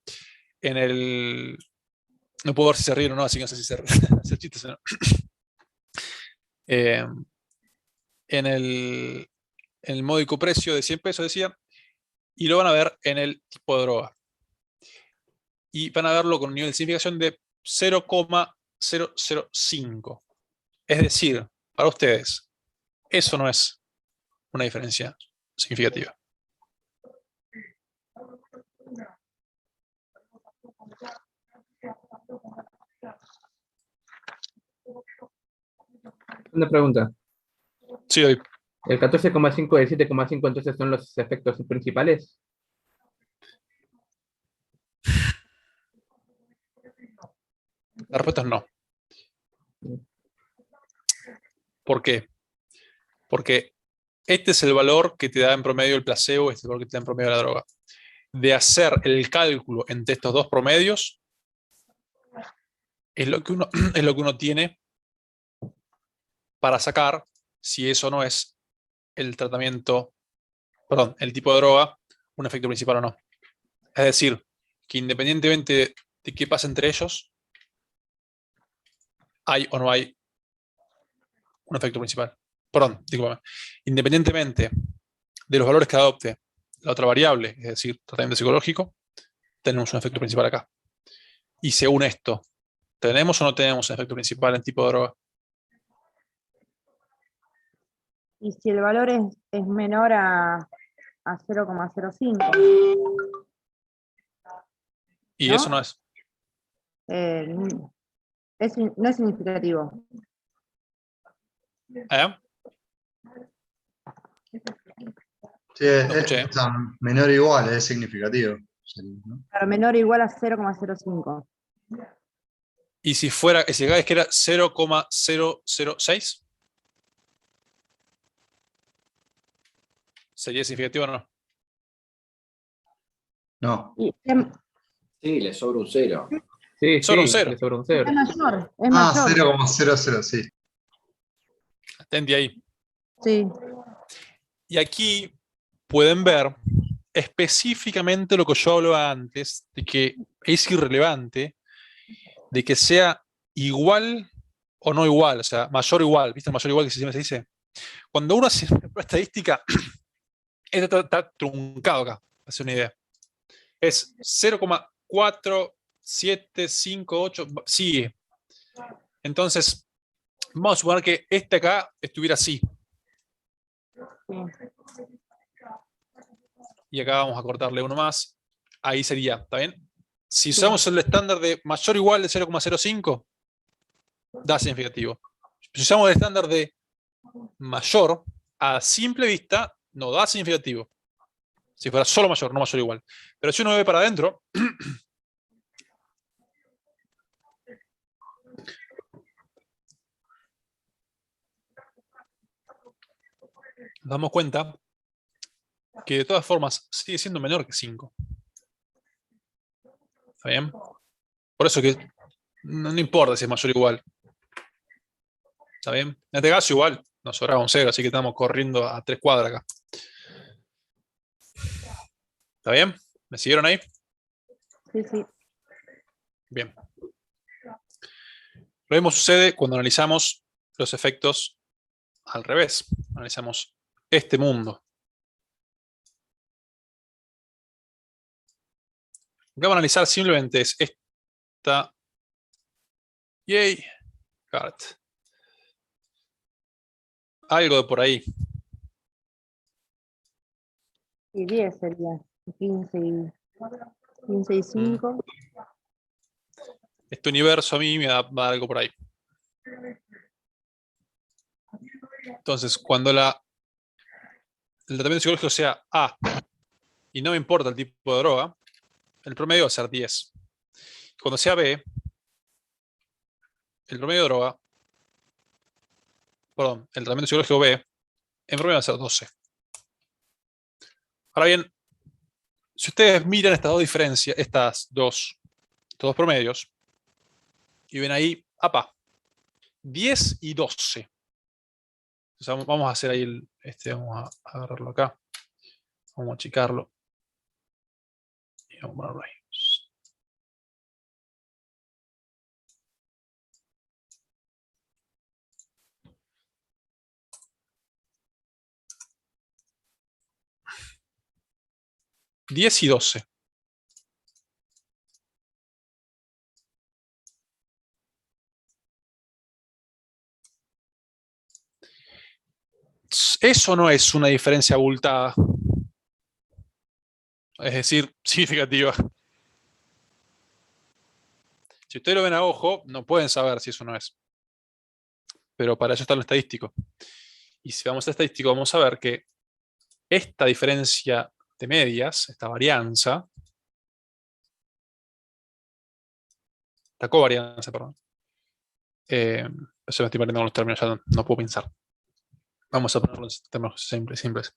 en el... No puedo ver si se ríen o no, así que no sé si se hacer chistes o no. En el módico precio de 100 pesos, decía, y lo van a ver en el tipo de droga. Y van a verlo con un nivel de significación de 0,005. Es decir, para ustedes, eso no es una diferencia significativa. Una pregunta. Sí, hoy. ¿El 14,5 y el 7,5 entonces son los efectos principales? La respuesta es no. ¿Por qué? Porque este es el valor que te da en promedio el placebo, este es el valor que te da en promedio la droga. De hacer el cálculo entre estos dos promedios, es lo que uno tiene para sacar si eso no es el tratamiento, perdón, el tipo de droga, un efecto principal o no. Es decir, que independientemente de qué pasa entre ellos, hay o no hay un efecto principal. Perdón, discúlpame. Independientemente de los valores que adopte la otra variable, es decir, tratamiento psicológico, tenemos un efecto principal acá. Y según esto, ¿tenemos o no tenemos un efecto principal en tipo de droga? Y si el valor es menor a 0,05. Y ¿no? eso no es. No es significativo. Sí, o sea, menor o igual es significativo. ¿No? Para menor o igual a 0,05. ¿Y si fuera, es que era 0,006? ¿Sería significativo o no? No. Sí, le sobra un 0. Sí, Sobra un sí, 0. le sobra un 0. Es mayor. Es Ah, mayor. 0,00, sí. Atente ahí. Sí. Y aquí pueden ver específicamente lo que yo hablaba antes, de que es irrelevante, de que sea igual o no igual, o sea, mayor o igual, ¿viste? El mayor o igual que siempre se dice. Cuando uno hace una prueba estadística, esto está truncado acá, para hacer una idea. Es 0,4758, sigue. Entonces, vamos a suponer que este acá estuviera así. Y acá vamos a cortarle uno más. Ahí sería, ¿está bien? Si usamos el estándar de mayor o igual de 0,05, da significativo. Si usamos el estándar de mayor, a simple vista, no da significativo. Si fuera solo mayor, no mayor o igual. Pero si uno ve para adentro, nos damos cuenta que de todas formas sigue siendo menor que 5. ¿Está bien? Por eso que no importa si es mayor o igual. ¿Está bien? En este caso igual nos sobraba un 0, así que estamos corriendo a 3 cuadras acá. ¿Está bien? ¿Me siguieron ahí? Sí, sí. Bien. Lo mismo sucede cuando analizamos los efectos al revés. Analizamos este mundo. Lo que vamos a analizar simplemente es esta. Yay. Got it. Algo de por ahí. Y 10 sería. 15 y 5. Este universo a mí me da algo por ahí. Entonces, cuando el tratamiento psicológico sea A y no me importa el tipo de droga, el promedio va a ser 10. Cuando sea B, el promedio de droga, perdón, el tratamiento psicológico B En promedio va a ser 12. Ahora bien, si ustedes miran estas dos diferencias, estos dos promedios, y ven ahí, 10 y 12. Entonces vamos a hacer ahí vamos a agarrarlo acá. Vamos a achicarlo. Y vamos a ponerlo ahí. $10 y 12. Eso no es una diferencia abultada. Es decir, significativa. Si ustedes lo ven a ojo, no pueden saber si eso no es. Pero para eso está lo estadístico. Y si vamos a estadístico, vamos a ver que esta diferencia de medias, esta varianza, esta covarianza, perdón. Eso me estoy perdiendo con los términos, ya no puedo pensar. Vamos a ponerlo en términos simples.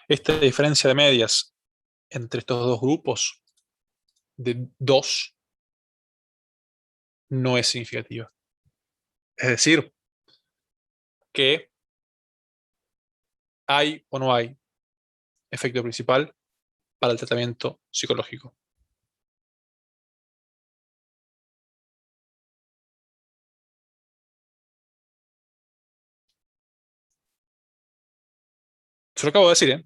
Esta diferencia de medias entre estos dos grupos de 2 no es significativa. Es decir, que hay o no hay efecto principal para el tratamiento psicológico. Se lo acabo de decir, ¿eh?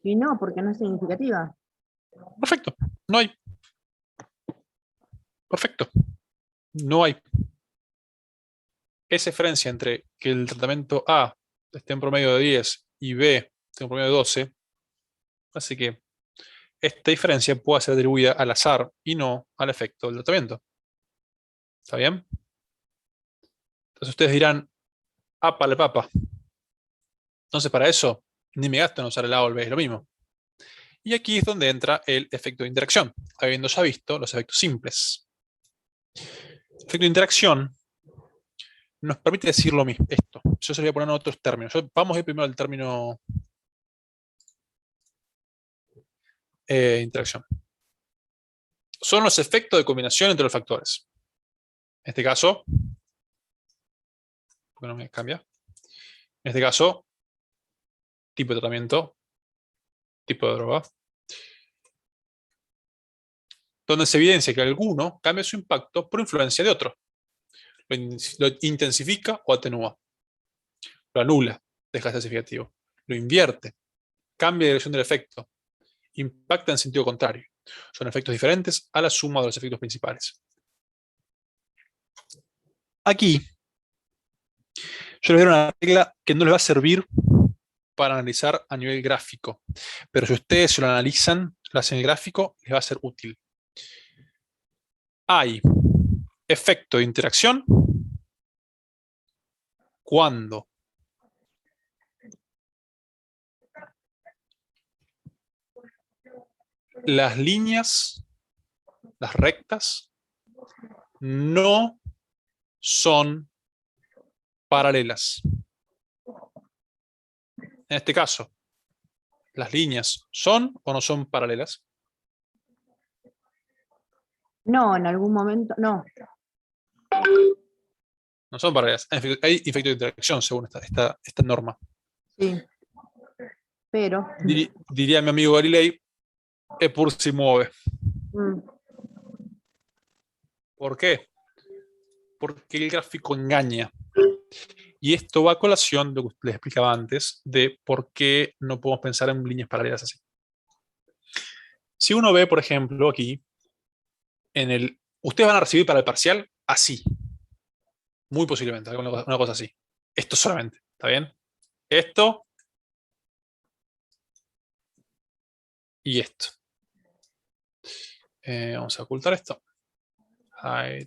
Y no, porque no es significativa. Perfecto, no hay. Perfecto, no hay. Esa diferencia entre que el tratamiento A esté en promedio de 10 y B esté en promedio de 12, así que esta diferencia puede ser atribuida al azar y no al efecto del tratamiento. ¿Está bien? Entonces ustedes dirán, le papa. Entonces para eso, ni me gasto en usar el A o el B, es lo mismo. Y aquí es donde entra el efecto de interacción, habiendo ya visto los efectos simples. El efecto de interacción nos permite decir lo mismo, esto. Yo se lo voy a poner en otros términos. Vamos a ir primero al término interacción. Son los efectos de combinación entre los factores. En este caso, ¿por qué no me cambia? En este caso, tipo de tratamiento, tipo de droga, donde se evidencia que alguno cambia su impacto por influencia de otro. Lo intensifica o atenúa. Lo anula, deja de ser significativo. Lo invierte, cambia de dirección del efecto. Impacta en sentido contrario. Son efectos diferentes a la suma de los efectos principales. Aquí, yo les doy una regla que no les va a servir para analizar a nivel gráfico. Pero si ustedes se lo analizan, lo hacen en el gráfico, les va a ser útil. Hay efecto de interacción cuando las líneas, las rectas, no son paralelas. En este caso, ¿las líneas son o no son paralelas? No, en algún momento, no. No son paralelas. Hay efecto de interacción según esta norma. Sí. Pero. Diría mi amigo Galilei, e pur si muove. ¿Por qué? Porque el gráfico engaña. Y esto va a colación de lo que les explicaba antes, de por qué no podemos pensar en líneas paralelas así. Si uno ve, por ejemplo, aquí, ustedes van a recibir para el parcial así. Muy posiblemente, una cosa así. Esto solamente, ¿está bien? Esto y esto. Vamos a ocultar esto. Ahí.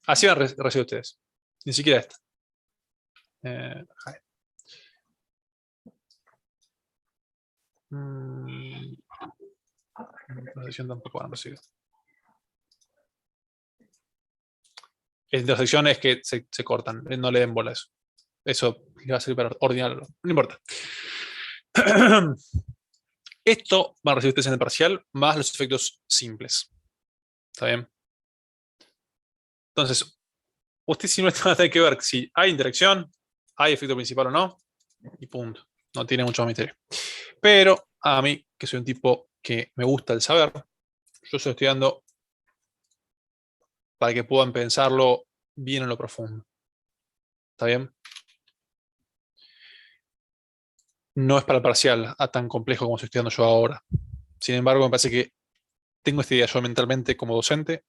Así van a recibir ustedes. Ni siquiera esta. La sesión tampoco van a recibir. intersección es que se cortan, no le den bola a eso. Eso le va a servir para ordenarlo. No importa. Esto va a recibir ustedes en el parcial más los efectos simples. ¿Está bien? Entonces, ustedes simplemente van a tener que ver si hay interacción, hay efecto principal o no, y punto. No tiene mucho más misterio. Pero a mí, que soy un tipo que me gusta el saber, yo estoy estudiando para que puedan pensarlo bien en lo profundo. ¿Está bien? No es para el parcial tan complejo como estoy estudiando yo ahora. Sin embargo, me parece que tengo esta idea yo mentalmente como docente.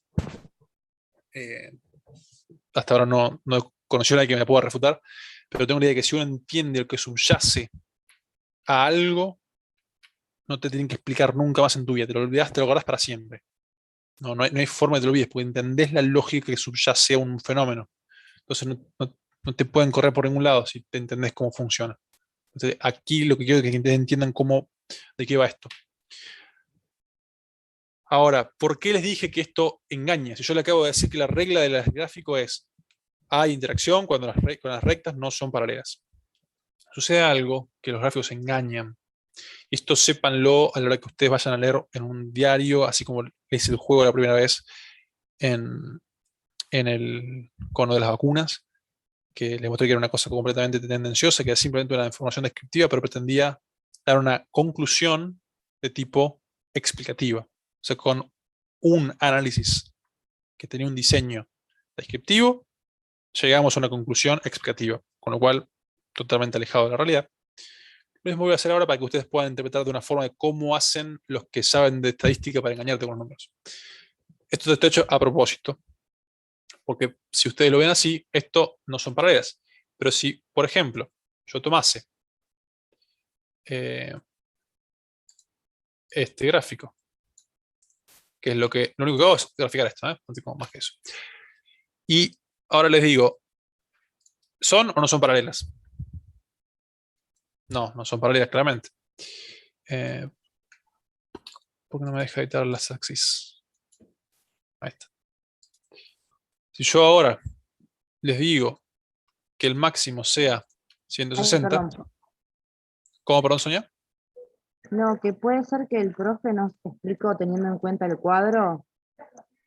Hasta ahora no he conocido a nadie que me la pueda refutar, pero tengo la idea de que si uno entiende lo que subyace a algo, no te tienen que explicar nunca más en tu vida. Te lo olvidás, te lo guardás para siempre. No hay forma de que te lo olvides, porque entendés la lógica que subyace a un fenómeno. Entonces no te pueden correr por ningún lado si te entendés cómo funciona. Entonces, aquí lo que quiero es que entiendan de qué va esto. Ahora, ¿por qué les dije que esto engaña? Si yo le acabo de decir que la regla del gráfico es hay interacción cuando las rectas no son paralelas. Sucede algo que los gráficos engañan. Y esto sépanlo a la hora que ustedes vayan a leer en un diario, así como les el juego la primera vez en el cono de las vacunas, que les mostré que era una cosa completamente tendenciosa, que era simplemente una información descriptiva, pero pretendía dar una conclusión de tipo explicativa. O sea, con un análisis que tenía un diseño descriptivo, llegamos a una conclusión explicativa, con lo cual totalmente alejado de la realidad. Lo mismo voy a hacer ahora para que ustedes puedan interpretar de una forma de cómo hacen los que saben de estadística para engañarte con los números. Esto está hecho a propósito, porque si ustedes lo ven así, esto no son paralelas. Pero si, por ejemplo, yo tomase este gráfico, que es lo único que hago es graficar esto, no tengo más que eso. Y ahora les digo, ¿son o no son paralelas? No son paralelas, claramente. ¿Por qué no me deja editar las axis? Ahí está. Si yo ahora les digo que el máximo sea 160, ¿cómo, perdón, Sonia? No, que puede ser que el profe nos explicó teniendo en cuenta el cuadro,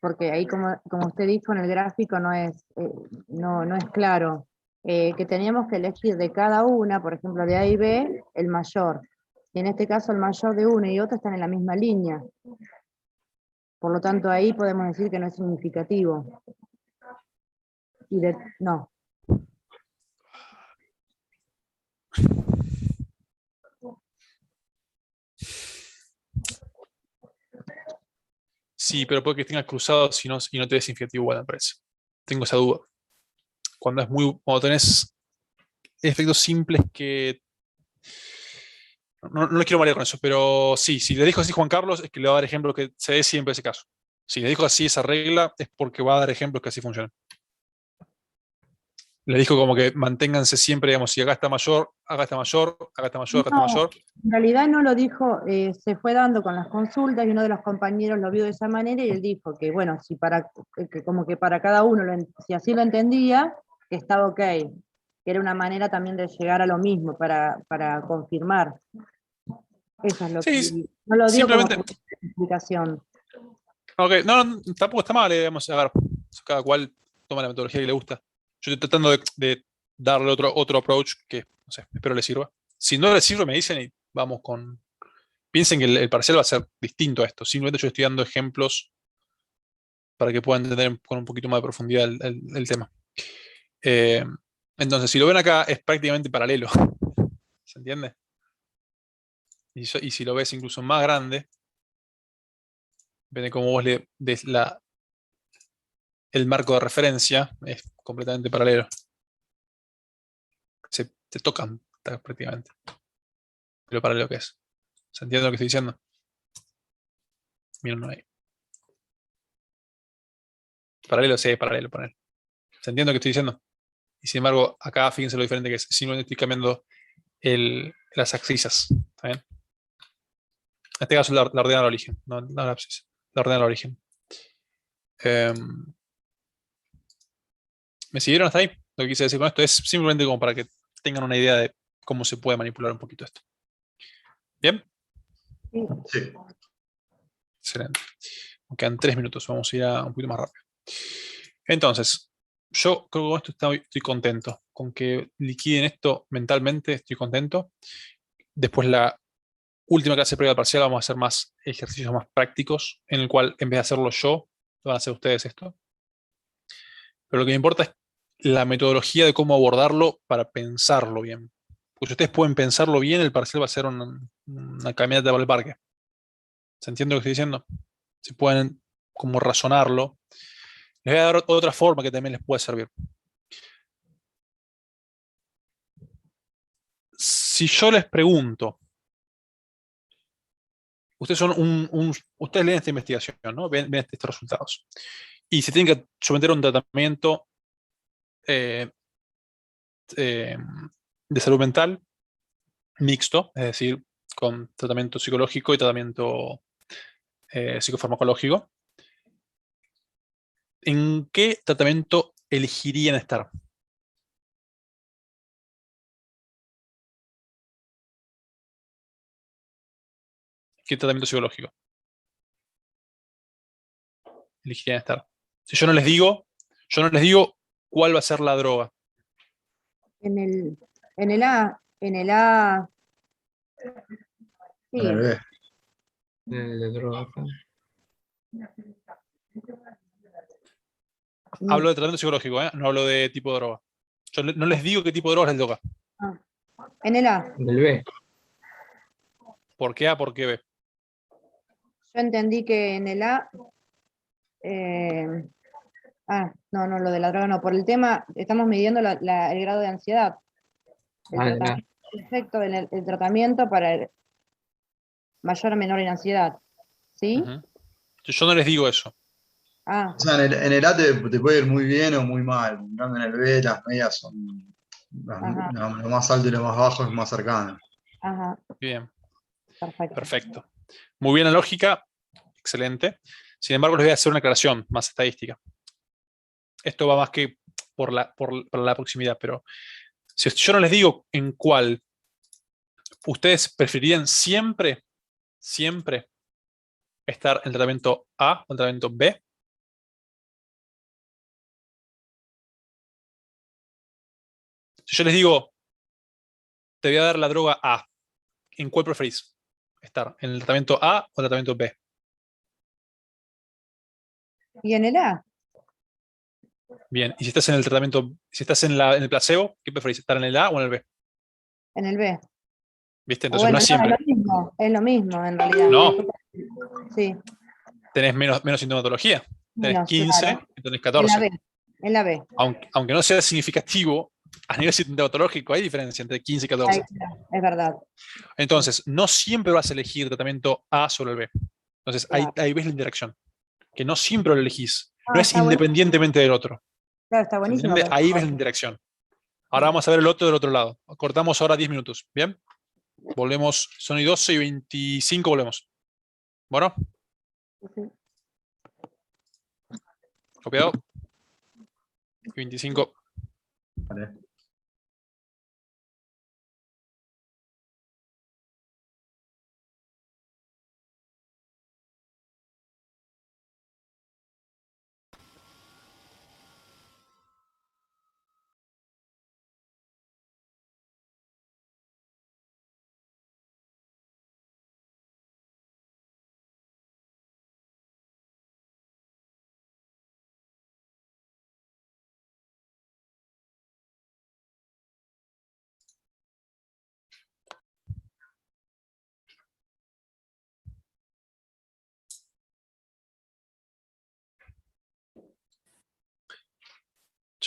porque ahí como usted dijo en el gráfico no es claro, que teníamos que elegir de cada una, por ejemplo de A y B, el mayor. Y en este caso el mayor de una y otra están en la misma línea. Por lo tanto ahí podemos decir que no es significativo. No. Sí, pero puede que tengas cruzados y no te des significativo igual, me parece. Tengo esa duda. Cuando tenés efectos simples que... No les quiero marear con eso, pero sí, si le dijo así Juan Carlos, es que le va a dar ejemplos que se dé siempre ese caso. Si le dijo así esa regla, es porque va a dar ejemplos que así funcionan. Le dijo como que manténganse siempre, digamos, si acá está mayor, acá está mayor, acá está mayor, acá está mayor. En realidad no lo dijo, se fue dando con las consultas y uno de los compañeros lo vio de esa manera y él dijo que, bueno, como que para cada uno, si así lo entendía, que estaba ok, que era una manera también de llegar a lo mismo, para confirmar. Eso es lo que... No lo dio como explicación. Ok, no, tampoco está mal, digamos, a ver, cada cual toma la metodología que le gusta. Yo estoy tratando de darle otro approach que, no sé, espero le sirva. Si no le sirve, me dicen y vamos con... Piensen que el parcial va a ser distinto a esto. Simplemente yo estoy dando ejemplos para que puedan entender con un poquito más de profundidad el tema. Entonces, si lo ven acá, es prácticamente paralelo. ¿Se entiende? Y si lo ves incluso más grande, depende de cómo vos le des el marco de referencia, es completamente paralelo. Se tocan prácticamente. Pero paralelo que es. ¿Se entiende lo que estoy diciendo? Miren ahí. Paralelo, sí, paralelo, paralelo. ¿Se entiende lo que estoy diciendo? Y sin embargo, acá fíjense lo diferente que es. Simplemente estoy cambiando las axisas. ¿Está bien? En este caso la ordena al origen, no la abscisa. La ordena al origen. ¿Me siguieron hasta ahí? Lo que quise decir con esto es simplemente como para que tengan una idea de cómo se puede manipular un poquito esto. ¿Bien? Sí. Excelente. Quedan 3 minutos, vamos a ir a un poquito más rápido. Entonces, yo creo que con esto estoy contento. Con que liquiden esto mentalmente, estoy contento. Después la última clase previa al parcial vamos a hacer más ejercicios más prácticos, en el cual en vez de hacerlo yo, lo van a hacer ustedes esto. Pero lo que me importa es la metodología de cómo abordarlo para pensarlo bien. Porque si ustedes pueden pensarlo bien, el parcial va a ser una caminata por el parque. ¿Se entiende lo que estoy diciendo? Si pueden como razonarlo. Les voy a dar otra forma que también les puede servir. Si yo les pregunto, ustedes son ustedes leen esta investigación, ¿no? Ven estos resultados. Y se tienen que someter a un tratamiento de salud mental mixto, es decir, con tratamiento psicológico y tratamiento psicofarmacológico. ¿En qué tratamiento elegirían estar? ¿Qué tratamiento psicológico elegirían estar? Si yo no les digo cuál va a ser la droga. En el A. Sí. En el B. El de drogas. Hablo de tratamiento psicológico, no hablo de tipo de droga. Yo no les digo qué tipo de droga les toca. En el A. En el B. ¿Por qué A? ¿Por qué B? Yo entendí que en el A. No, lo de la droga no. Por el tema, estamos midiendo el grado de ansiedad. El efecto del tratamiento para el mayor o menor en ansiedad. ¿Sí? Yo no les digo eso. O sea, en el A te puede ir muy bien o muy mal. En cambio, en el B las medias son lo más alto y lo más bajo es más cercano. Ajá. Bien. Perfecto. Perfecto. Muy bien la lógica. Excelente. Sin embargo, les voy a hacer una aclaración más estadística. Esto va más que por la proximidad, pero si yo no les digo en cuál, ¿ustedes preferirían siempre estar en el tratamiento A o en el tratamiento B? Si yo les digo, te voy a dar la droga A, ¿en cuál preferís estar? ¿En el tratamiento A o en el tratamiento B? ¿Y en el A? Bien, y si estás en el tratamiento, si estás en el placebo, ¿qué preferís? ¿Estar en el A o en el B? En el B. ¿Viste? Entonces no es siempre. Es lo mismo en realidad. No. Sí. Tenés menos sintomatología. Tenés 15 claro. y tenés 14. En la B. Aunque no sea significativo, a nivel sintomatológico hay diferencia entre 15 y 14. Es verdad. Entonces, no siempre vas a elegir tratamiento A sobre el B. Entonces, ahí ves la interacción. Que no siempre lo elegís. No es independientemente del otro. Claro, está buenísimo. Ahí ves la interacción. Ahora vamos a ver el otro del otro lado. Cortamos ahora 10 minutos. ¿Bien? Volvemos. Son y 12 y 25 volvemos. ¿Bueno? ¿Copiado? 25. Vale.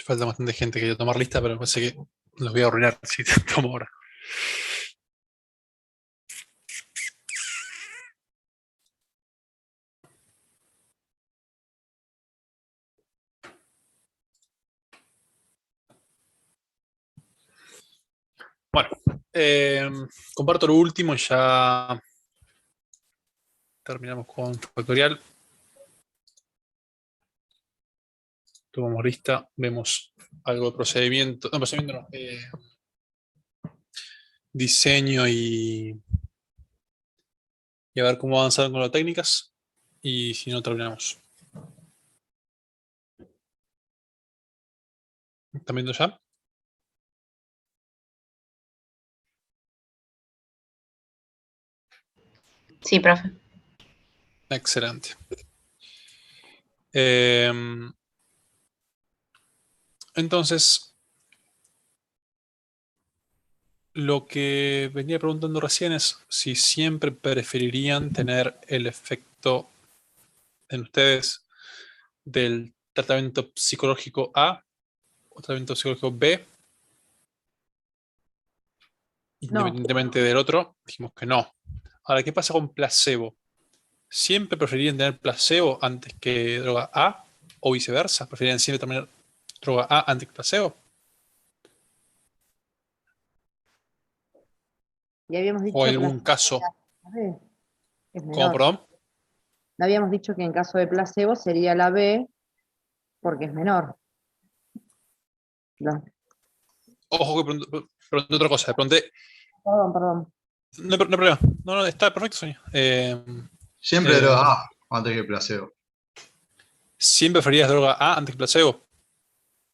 Falta bastante gente que quiere tomar lista, pero me parece que los voy a arruinar si tomo ahora. Bueno, comparto lo último y ya terminamos con factorial. tomamos lista, vemos algo de procedimiento, no, procedimiento no, diseño y a ver cómo avanzar con las técnicas, y si no, terminamos. ¿Están viendo ya? Sí, profe. Excelente. Entonces, lo que venía preguntando recién es si siempre preferirían tener el efecto en ustedes del tratamiento psicológico A o tratamiento psicológico B, independientemente del otro. Dijimos que no. Ahora, ¿qué pasa con placebo? ¿Siempre preferirían tener placebo antes que droga A o viceversa? ¿Preferirían siempre tener droga A antes que placebo? Y habíamos dicho ¿O hay algún caso? Es menor. ¿Cómo, perdón? Habíamos dicho que en caso de placebo sería la B porque es menor. No. Ojo que pregunté otra cosa. Pregunté. Perdón. No hay problema. No, está perfecto, Sonia. Siempre droga A antes que placebo. ¿Siempre preferías droga A antes que placebo?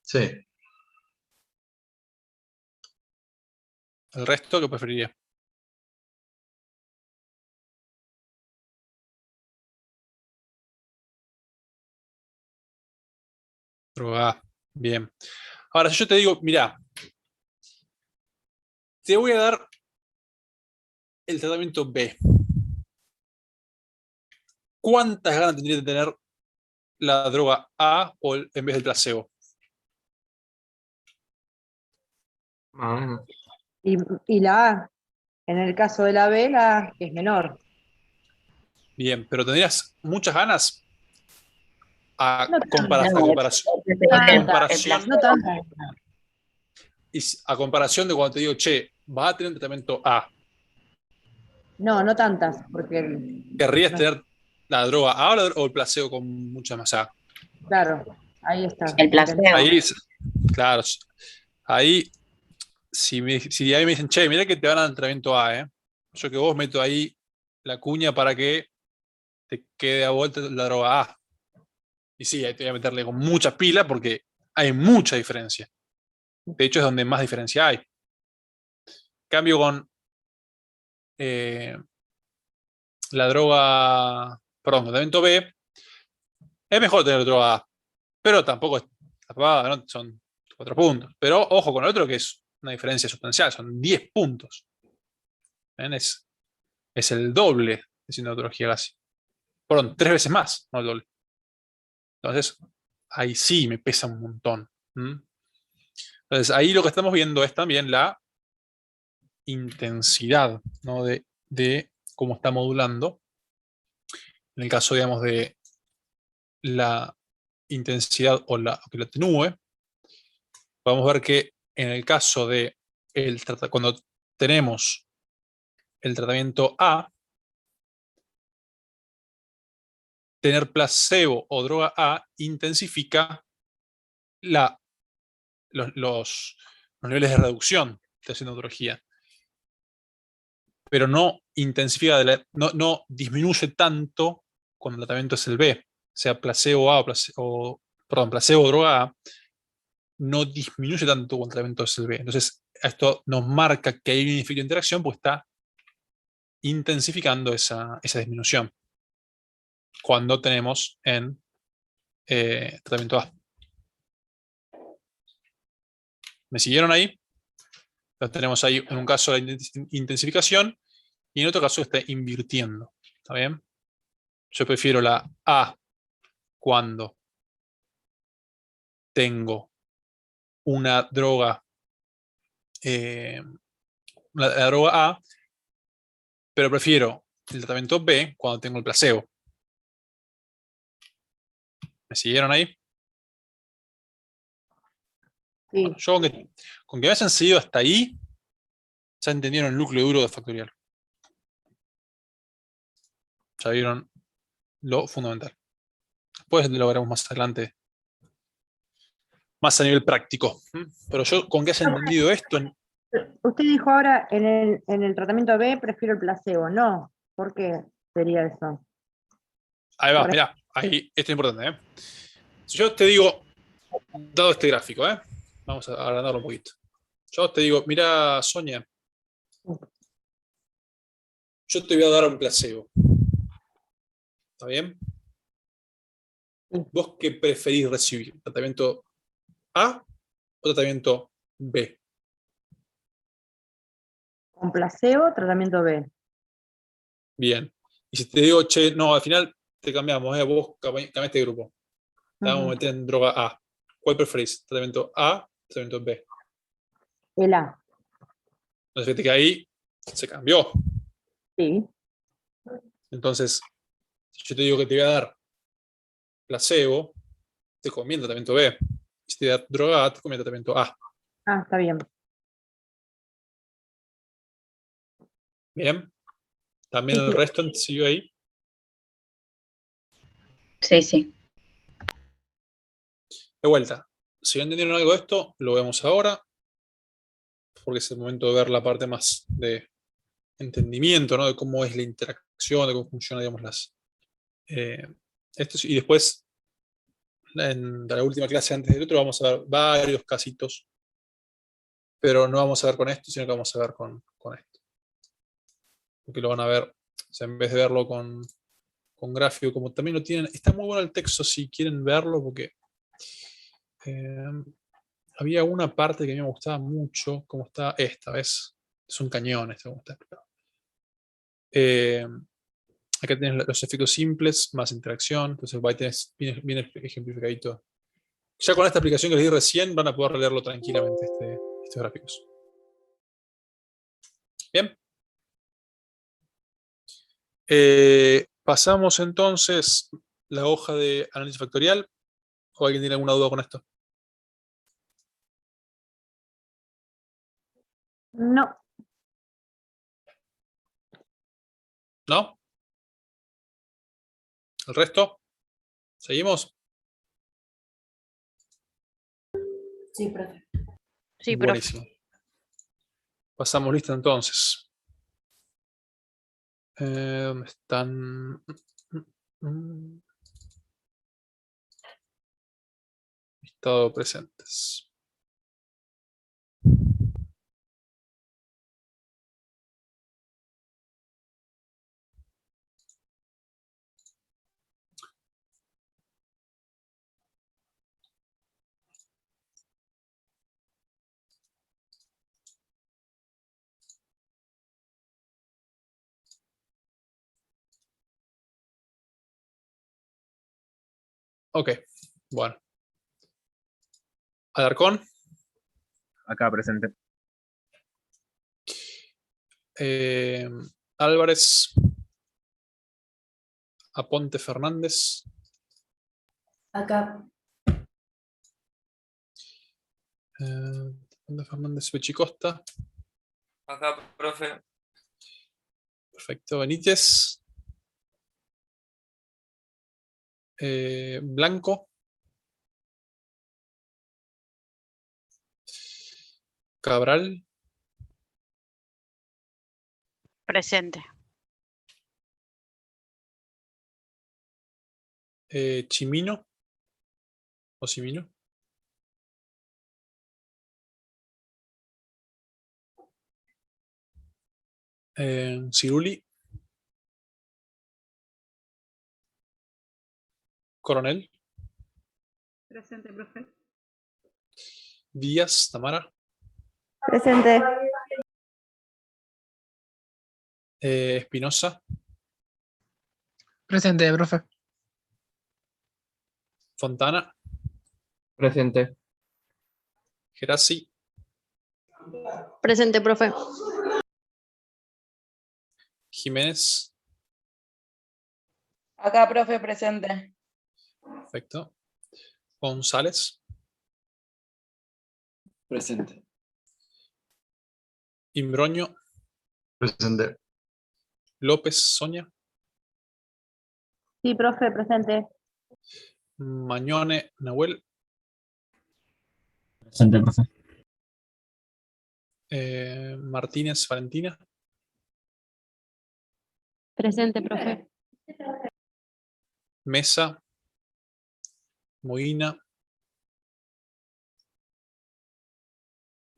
Sí. ¿El resto qué preferiría? Droga A. Bien. Ahora, si yo te digo, mira, te voy a dar el tratamiento B. ¿Cuántas ganas tendría de tener la droga A en vez del placebo? Y la A, en el caso de la B, la A es menor. Bien, pero ¿tendrías muchas ganas a No comparación? Y a comparación de cuando te digo, che, vas a tener un tratamiento A. No tantas, porque... ¿Querrías tener la droga A o el placebo con mucha más A? Claro, ahí está. El placebo. Ahí, claro. Ahí, si ahí me dicen, che, mira que te van a dar el tratamiento A, yo que vos meto ahí la cuña para que te quede a vuelta la droga A. Y sí, ahí te voy a meterle con mucha pila porque hay mucha diferencia. De hecho, es donde más diferencia hay. Cambio con la droga, perdón, tratamiento B, es mejor tener droga A, pero tampoco es tapada, ¿no? Son 4 puntos. Pero ojo con el otro que es una diferencia sustancial, son 10 puntos. ¿Ven? Es el doble de sintomatología casi. Perdón, 3 veces más, no el doble. Entonces, ahí sí me pesa un montón. Entonces, ahí lo que estamos viendo es también la intensidad, ¿no? de cómo está modulando. En el caso, digamos, de la intensidad o que la atenúe, podemos ver que en el caso de cuando tenemos el tratamiento A, tener placebo o droga A intensifica los niveles de reducción de sintomatología, pero no intensifica, no disminuye tanto cuando el tratamiento es el B, sea placebo A placebo o droga A, no disminuye tanto cuando el tratamiento es el B. Entonces, esto nos marca que hay un efecto de interacción porque está intensificando esa disminución cuando tenemos en tratamiento A. ¿Me siguieron ahí? Entonces tenemos ahí en un caso la intensificación y en otro caso está invirtiendo. ¿Está bien? Yo prefiero la A cuando tengo una droga, la droga A, pero prefiero el tratamiento B cuando tengo el placebo. ¿Me siguieron ahí? Sí. Bueno, yo con que me hayan seguido hasta ahí, ya entendieron el núcleo duro de factorial. Ya vieron lo fundamental. Después lo veremos más adelante más a nivel práctico. Pero yo, con que haya entendido esto, Usted dijo ahora, en el tratamiento B prefiero el placebo. No, ¿por qué sería eso? ahí va, mirá, ahí, esto es importante. Si yo te digo, dado este gráfico, vamos a agrandarlo un poquito. Yo te digo, mira, Sonia, yo te voy a dar un placebo. ¿Está bien? ¿Vos qué preferís recibir? ¿Tratamiento A o tratamiento B? Con placebo, tratamiento B. Bien. Y si te digo, che, no, al final te cambiamos, vos cambiaste de grupo. Te vamos a meter en droga A. ¿Cuál preferís? ¿Tratamiento A o tratamiento B? El A. Entonces fíjate que ahí se cambió. Sí. Entonces, si yo te digo que te voy a dar placebo, te conviene tratamiento B. Si te da droga A, te conviene tratamiento A. Ah, está bien. Bien. También el resto siguió ahí. Sí. De vuelta, si no entendieron algo de esto, lo vemos ahora, porque es el momento de ver la parte más de entendimiento, ¿no? De cómo es la interacción, de cómo funciona, digamos, y después, en la última clase antes del otro, vamos a ver varios casitos, pero no vamos a ver con esto, sino que vamos a ver con esto. Porque lo van a ver, o sea, en vez de verlo con gráfico, como también lo tienen, está muy bueno el texto si quieren verlo, porque había una parte que a mí me gustaba mucho, como está esta, ¿ves? Es un cañón, esto como está explicado. Acá tienes los efectos simples, más interacción, entonces ahí tienes bien ejemplificadito. Ya con esta aplicación que les di recién van a poder leerlo tranquilamente, estos gráficos. Bien. Pasamos entonces la hoja de análisis factorial. ¿O alguien tiene alguna duda con esto? No. ¿No? ¿El resto? ¿Seguimos? Sí, profe. Sí, buenísimo. Pasamos lista entonces. ¿Dónde están? Estado presentes. Ok, bueno. Alarcón. Acá presente. Álvarez. Aponte Fernández. Acá. Aponte Fernández Bechicosta. Acá, profe. Perfecto. Benítez. Blanco. Cabral. Presente. Chimino. O Simino. Ciruli. Coronel. Presente, profe. Díaz, Tamara. Presente. Espinosa. Presente, profe. Fontana. Presente. Gerasi. Presente, profe. Jiménez. Acá, profe, presente. Perfecto. González. Presente. Imbroño. Presente. López, Sonia. Sí, profe, presente. Mañone, Nahuel. Presente, profe. Martínez Valentina. Presente, profe. Mesa. Moina.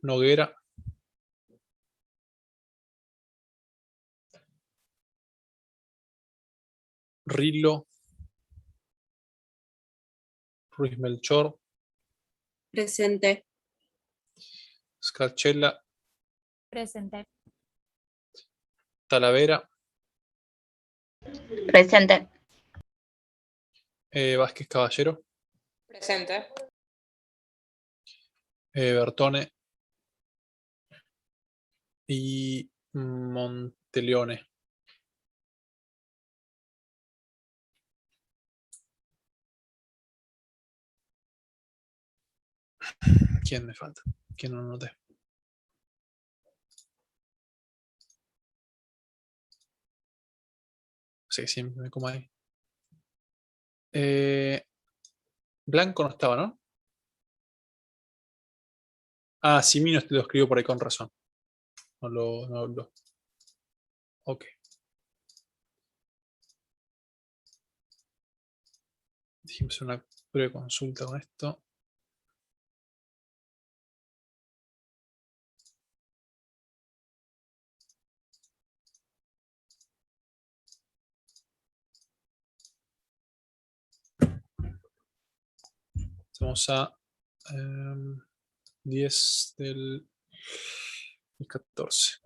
Noguera. Rilo. Ruiz Melchor. Presente. Scarcella. Presente. Talavera. Presente. Vázquez Caballero. Presente. Bertone. Y Monteleone. ¿Quién me falta? ¿Quién no noté? Sí, siempre me como ahí. Blanco no estaba, ¿no? Ah, Simino te lo escribo por ahí con razón. No lo. Ok. Dijimos una breve consulta con esto. Estamos a 10 del 14.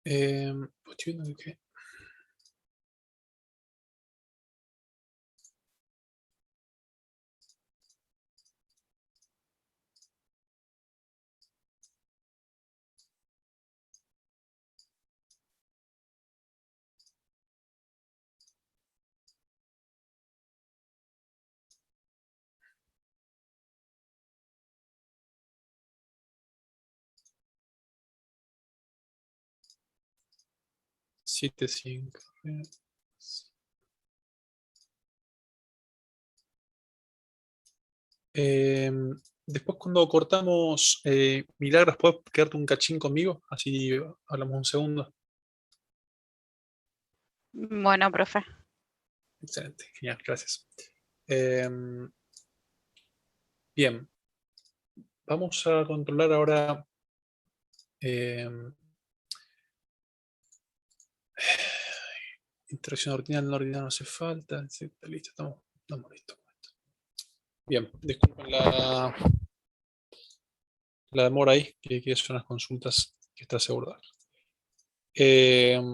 Estoy viendo que. Siete, 5. Después cuando cortamos, Milagros, ¿puedes quedarte un cachín conmigo? Así hablamos un segundo. Bueno, profe. Excelente, genial, gracias. Bien. Vamos a controlar ahora interacción ordinal, no ordinal no hace falta. Listo, estamos listos. Bien, disculpen la demora ahí, que son las consultas que está asegurado. ¿Hay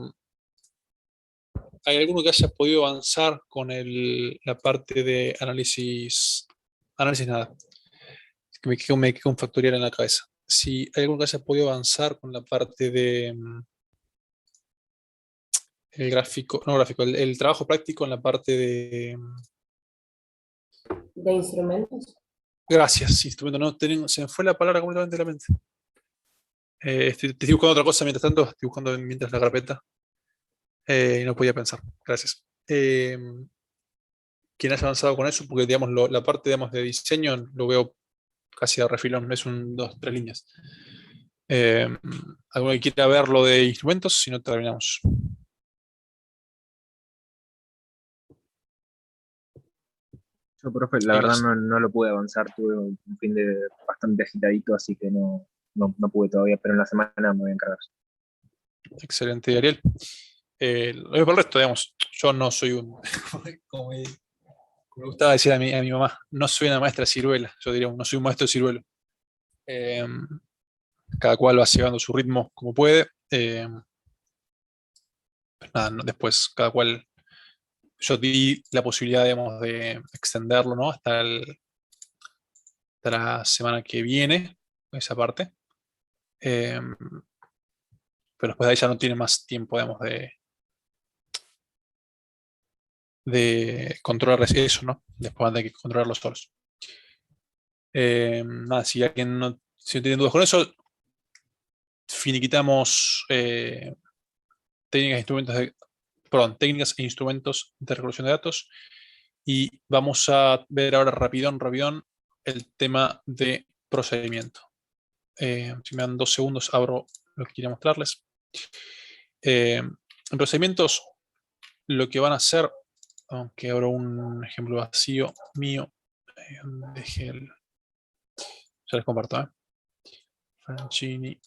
alguno que haya podido avanzar con la parte de análisis? Análisis nada. Me quedó un factorial en la cabeza. Si hay alguno que haya podido avanzar con la parte de el gráfico, no gráfico, el trabajo práctico en la parte de instrumentos. Gracias, instrumento. No, se me fue la palabra completamente de la mente. Estoy buscando otra cosa mientras tanto, estoy buscando mientras la carpeta. Y no podía pensar. Gracias. Quien haya avanzado con eso, porque digamos, la parte digamos, de diseño lo veo casi a refilón, es un 2, 3 líneas. ¿Alguno que quiera ver lo de instrumentos? Si no, terminamos. Yo, profe, la verdad no lo pude avanzar, tuve un fin de bastante agitadito, así que no pude todavía, pero en la semana me voy a encargar. Excelente, Ariel. Lo mismo para el resto, digamos, yo no soy un, como Me gustaba decir a mi mamá, no soy una maestra de ciruela, yo diría, no soy un maestro de ciruelo. Cada cual va llevando su ritmo como puede. Pues nada, después cada cual, yo di la posibilidad, digamos, de extenderlo, ¿no? Hasta la semana que viene, esa parte. Pero después de ahí ya no tiene más tiempo, digamos, de controlar eso, ¿no? Después van a tener que controlarlo solos. Nada, si alguien no tiene dudas con eso, finiquitamos técnicas e instrumentos de recolección de datos y vamos a ver ahora rapidón el tema de procedimiento. Si me dan 2 segundos, abro lo que quería mostrarles. En procedimientos, lo que van a hacer, aunque abro un ejemplo vacío mío, dejé ya les comparto, Franchini.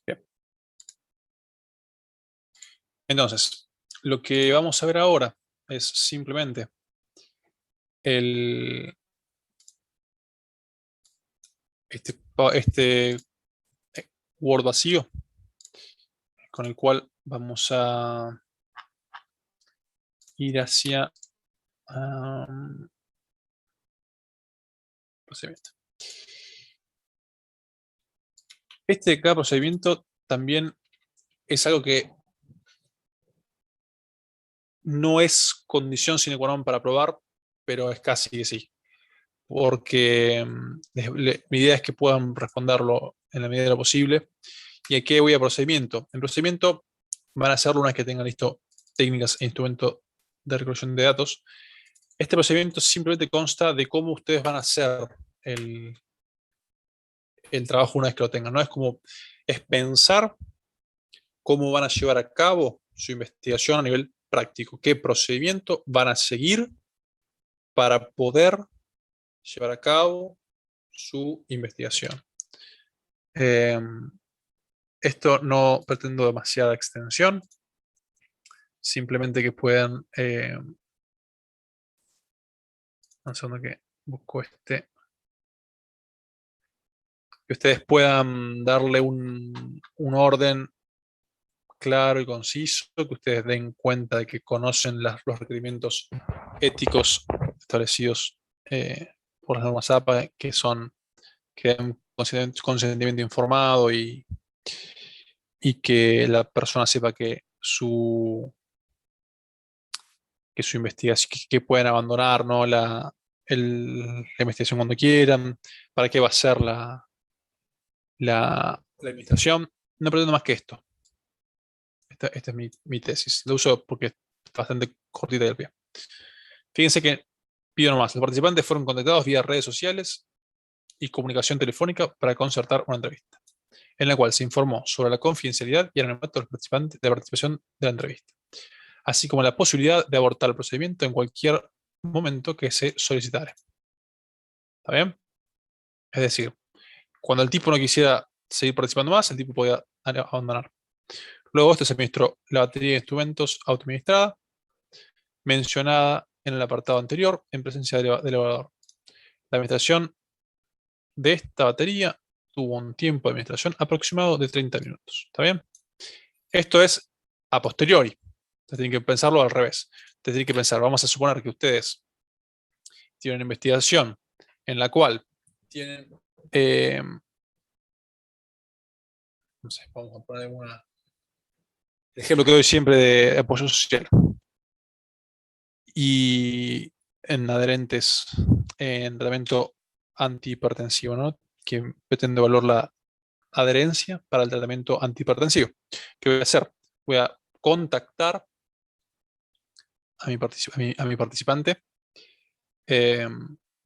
Bien. Entonces, lo que vamos a ver ahora es simplemente este Word vacío con el cual vamos a ir hacia procedimiento. Cada procedimiento también es algo que no es condición sine qua non para probar, pero es casi que sí. Porque mi idea es que puedan responderlo en la medida de lo posible. ¿Y a qué voy a procedimiento? En procedimiento van a hacerlo una vez que tengan listo técnicas e instrumentos de recolección de datos. Este procedimiento simplemente consta de cómo ustedes van a hacer el trabajo una vez que lo tengan. Es pensar cómo van a llevar a cabo su investigación a nivel práctico. ¿Qué procedimiento van a seguir para poder llevar a cabo su investigación? Esto no pretendo demasiada extensión, simplemente que puedan... un segundo que busco que ustedes puedan darle un orden claro y conciso, que ustedes den cuenta de que conocen los requerimientos éticos establecidos por las normas APA, que den consentimiento informado y que la persona sepa que su investigación, que pueden abandonar, ¿no? la investigación cuando quieran, para qué va a ser la administración. No pretendo más que esto. Esta es mi tesis. Lo uso porque es bastante cortita y al pie. Fíjense que pido nomás. Los participantes fueron contactados vía redes sociales y comunicación telefónica para concertar una entrevista, en la cual se informó sobre la confidencialidad y el anonimato de la participación de la entrevista, así como la posibilidad de abortar el procedimiento en cualquier momento que se solicitara. ¿Está bien? Es decir, cuando el tipo no quisiera seguir participando más, el tipo podía abandonar. Luego esto se administró la batería de instrumentos autoadministrada, mencionada en el apartado anterior, en presencia del evaluador. La administración de esta batería tuvo un tiempo de administración aproximado de 30 minutos. ¿Está bien? Esto es a posteriori. Ustedes tienen que pensarlo al revés. Ustedes tienen que pensar, vamos a suponer que ustedes tienen una investigación en la cual tienen... no sé, vamos a poner el ejemplo que doy siempre de apoyo social. Y en adherentes en tratamiento antihipertensivo, ¿no? Que pretende evaluar la adherencia para el tratamiento antihipertensivo. ¿Qué voy a hacer? Voy a contactar a mi participante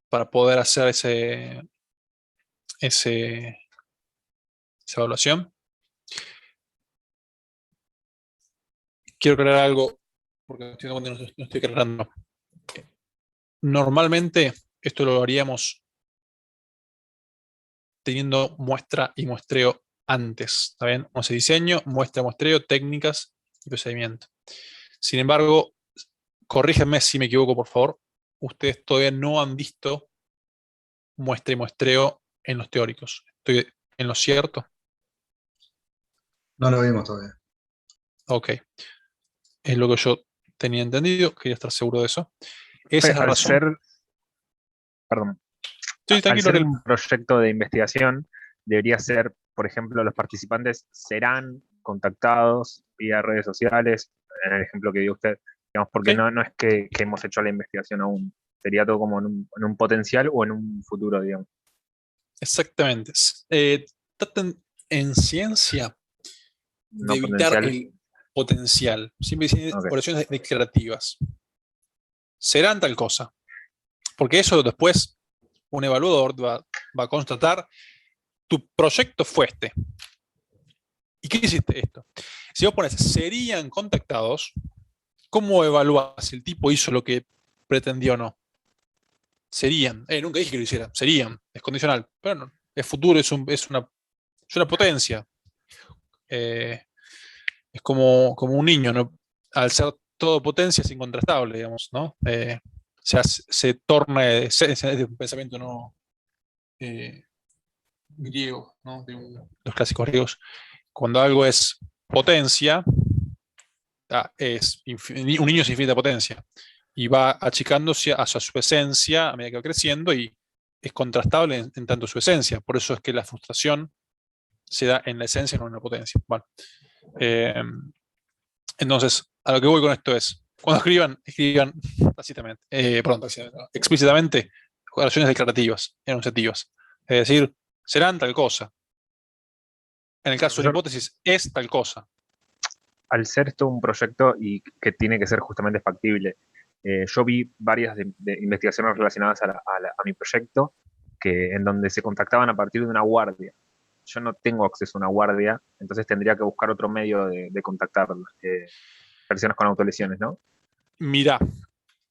para poder hacer esa evaluación. Quiero aclarar algo, porque no estoy aclarando. Normalmente esto lo haríamos teniendo muestra y muestreo antes, ¿está bien? O sea, diseño, muestra, muestreo, técnicas y procedimiento. Sin embargo, corríjanme si me equivoco, por favor. Ustedes todavía no han visto muestra y muestreo en los teóricos. ¿Estoy en lo cierto? No lo vimos todavía. Ok. Es lo que yo tenía entendido. Quería estar seguro de eso. Esa es la razón. Perdón. Sí, Al ser un proyecto de investigación, debería ser, por ejemplo, los participantes serán contactados vía redes sociales, en el ejemplo que dio usted, digamos, porque no es que hemos hecho la investigación aún, sería todo como en un potencial o en un futuro, digamos. Exactamente. Traten en ciencia de evitar el potencial. Siempre dicen oraciones declarativas. Serán tal cosa. Porque eso después un evaluador va a constatar, tu proyecto fue este. ¿Y qué hiciste esto? Si vos pones, serían contactados, ¿cómo evalúas si el tipo hizo lo que pretendió o no? Serían. Nunca dije que lo hicieran. Serían. Es condicional. Pero no. El futuro es una potencia. Es como un niño, ¿no? Al ser todo potencia es incontrastable, digamos, ¿no? Se torna ese pensamiento no griego, ¿no? De los clásicos griegos. Cuando algo es potencia, un niño es infinita potencia y va achicándose hacia su esencia a medida que va creciendo y es contrastable en tanto su esencia. Por eso es que la frustración se da en la esencia, no en la potencia. Bueno, entonces, a lo que voy con esto es, cuando escriban tácitamente, explícitamente, oraciones declarativas, enunciativas. Es decir, serán tal cosa. En el caso de la hipótesis, es tal cosa. Al ser esto un proyecto y que tiene que ser justamente factible, yo vi varias de investigaciones relacionadas a mi proyecto en donde se contactaban a partir de una guardia. Yo no tengo acceso a una guardia, entonces tendría que buscar otro medio de contactar personas con autolesiones, ¿no? Mirá,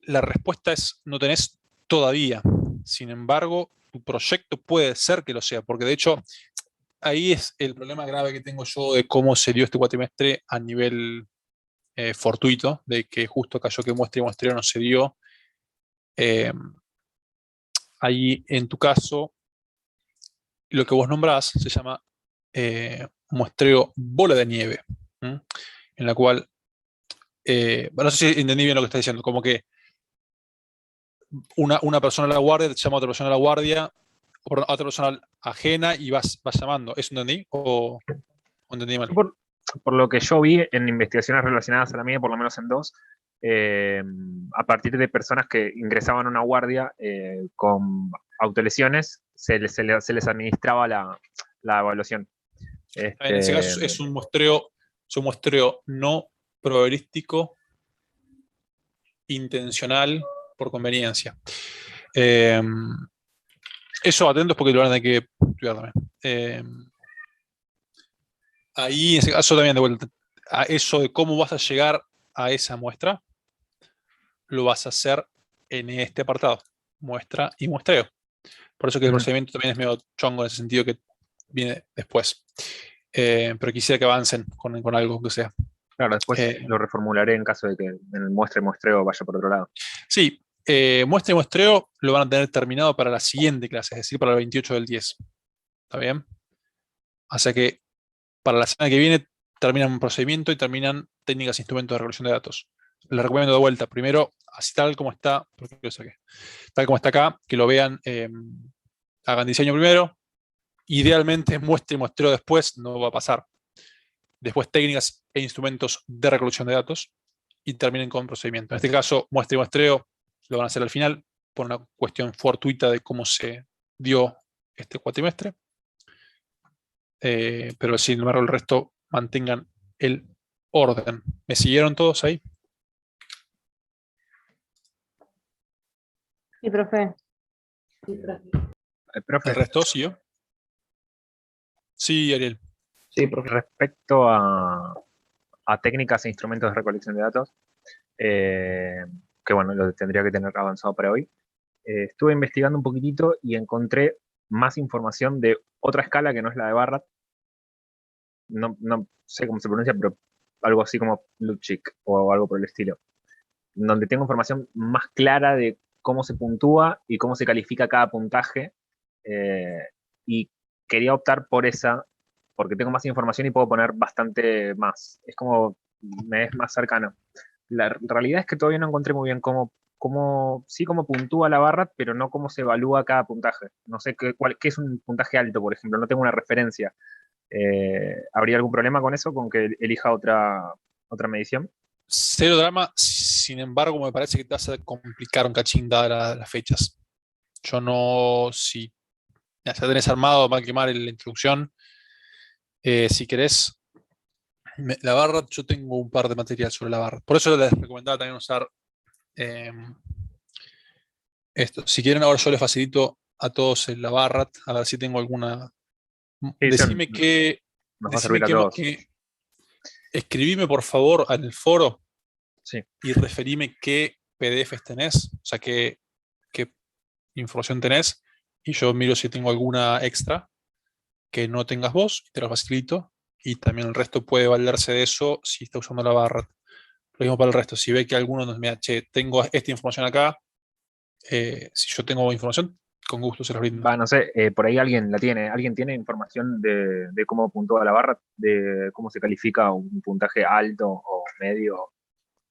la respuesta es no tenés todavía. Sin embargo, tu proyecto puede ser que lo sea, porque de hecho ahí es el problema grave que tengo yo de cómo se dio este cuatrimestre a nivel fortuito, de que justo cayó que muestra y muestreo no se dio. Ahí en tu caso, lo que vos nombrás se llama muestreo bola de nieve, en la cual, no sé si entendí bien lo que estás diciendo, como que una persona a la guardia te llama a otra persona a la guardia, a otra persona ajena y vas llamando. ¿Eso entendí o entendí mal? Por lo que yo vi en investigaciones relacionadas a la mía, por lo menos en dos, a partir de personas que ingresaban a una guardia con autolesiones, se les administraba la evaluación. En ese caso es un muestreo no probabilístico intencional por conveniencia. Eso atentos porque lo van a tener que estudiar también. Ahí en ese caso también de vuelta, a eso de cómo vas a llegar a esa muestra, lo vas a hacer en este apartado, muestra y muestreo. Por eso que el procedimiento también es medio chongo en ese sentido que viene después. Pero quisiera que avancen con algo que sea. Claro, después lo reformularé en caso de que en el muestra y muestreo vaya por otro lado. Sí, muestra y muestreo lo van a tener terminado para la siguiente clase, es decir, para el 28 del 10. ¿Está bien? O sea que para la semana que viene terminan un procedimiento y terminan técnicas e instrumentos de recolección de datos. Les recomiendo de vuelta, primero, así tal como está, porque lo saqué, tal como está acá, que lo vean, hagan diseño primero, idealmente muestra y muestreo después, no va a pasar. Después técnicas e instrumentos de recolección de datos y terminen con procedimiento. En este caso, muestra y muestreo lo van a hacer al final por una cuestión fortuita de cómo se dio este cuatrimestre. Pero sin embargo el resto mantengan el orden. ¿Me siguieron todos ahí? Sí, profe. Sí, profe. Profe, ¿El resto sí yo? Sí, Ariel. Sí, profe. respecto a técnicas e instrumentos de recolección de datos, que bueno, lo tendría que tener avanzado para hoy, estuve investigando un poquitito y encontré más información de otra escala que no es la de Barrat. No sé cómo se pronuncia, pero algo así como Luchik o algo por el estilo, donde tengo información más clara de cómo se puntúa y cómo se califica cada puntaje, y quería optar por esa porque tengo más información y puedo poner bastante más. Es como, me es más cercano. La realidad es que todavía no encontré muy bien sí cómo puntúa la barra, pero no cómo se evalúa cada puntaje. No sé qué es un puntaje alto, por ejemplo, no tengo una referencia. ¿Habría algún problema con eso, con que elija otra medición? Cero drama, sin embargo, me parece que te vas a complicar un cachín dadas las fechas. Yo no, si ya tenés armado, va a quemar la introducción. Si querés, la barra, yo tengo un par de material sobre la barra. Por eso les recomendaba también usar esto. Si quieren, ahora yo les facilito a todos la barra, a ver si tengo alguna. Decime que. Nos va a servir a todos. Escribime por favor en el foro, sí, y referime qué PDFs tenés, o sea, qué información tenés, y yo miro si tengo alguna extra que no tengas vos, y te lo facilito, y también el resto puede valerse de eso si está usando la barra. Lo mismo para el resto, si ve que alguno nos me che, tengo esta información acá, si yo tengo información, con gusto se los brindo. No sé, por ahí alguien la tiene. ¿Alguien tiene información de cómo puntúa la barra? ¿De cómo se califica un puntaje alto o medio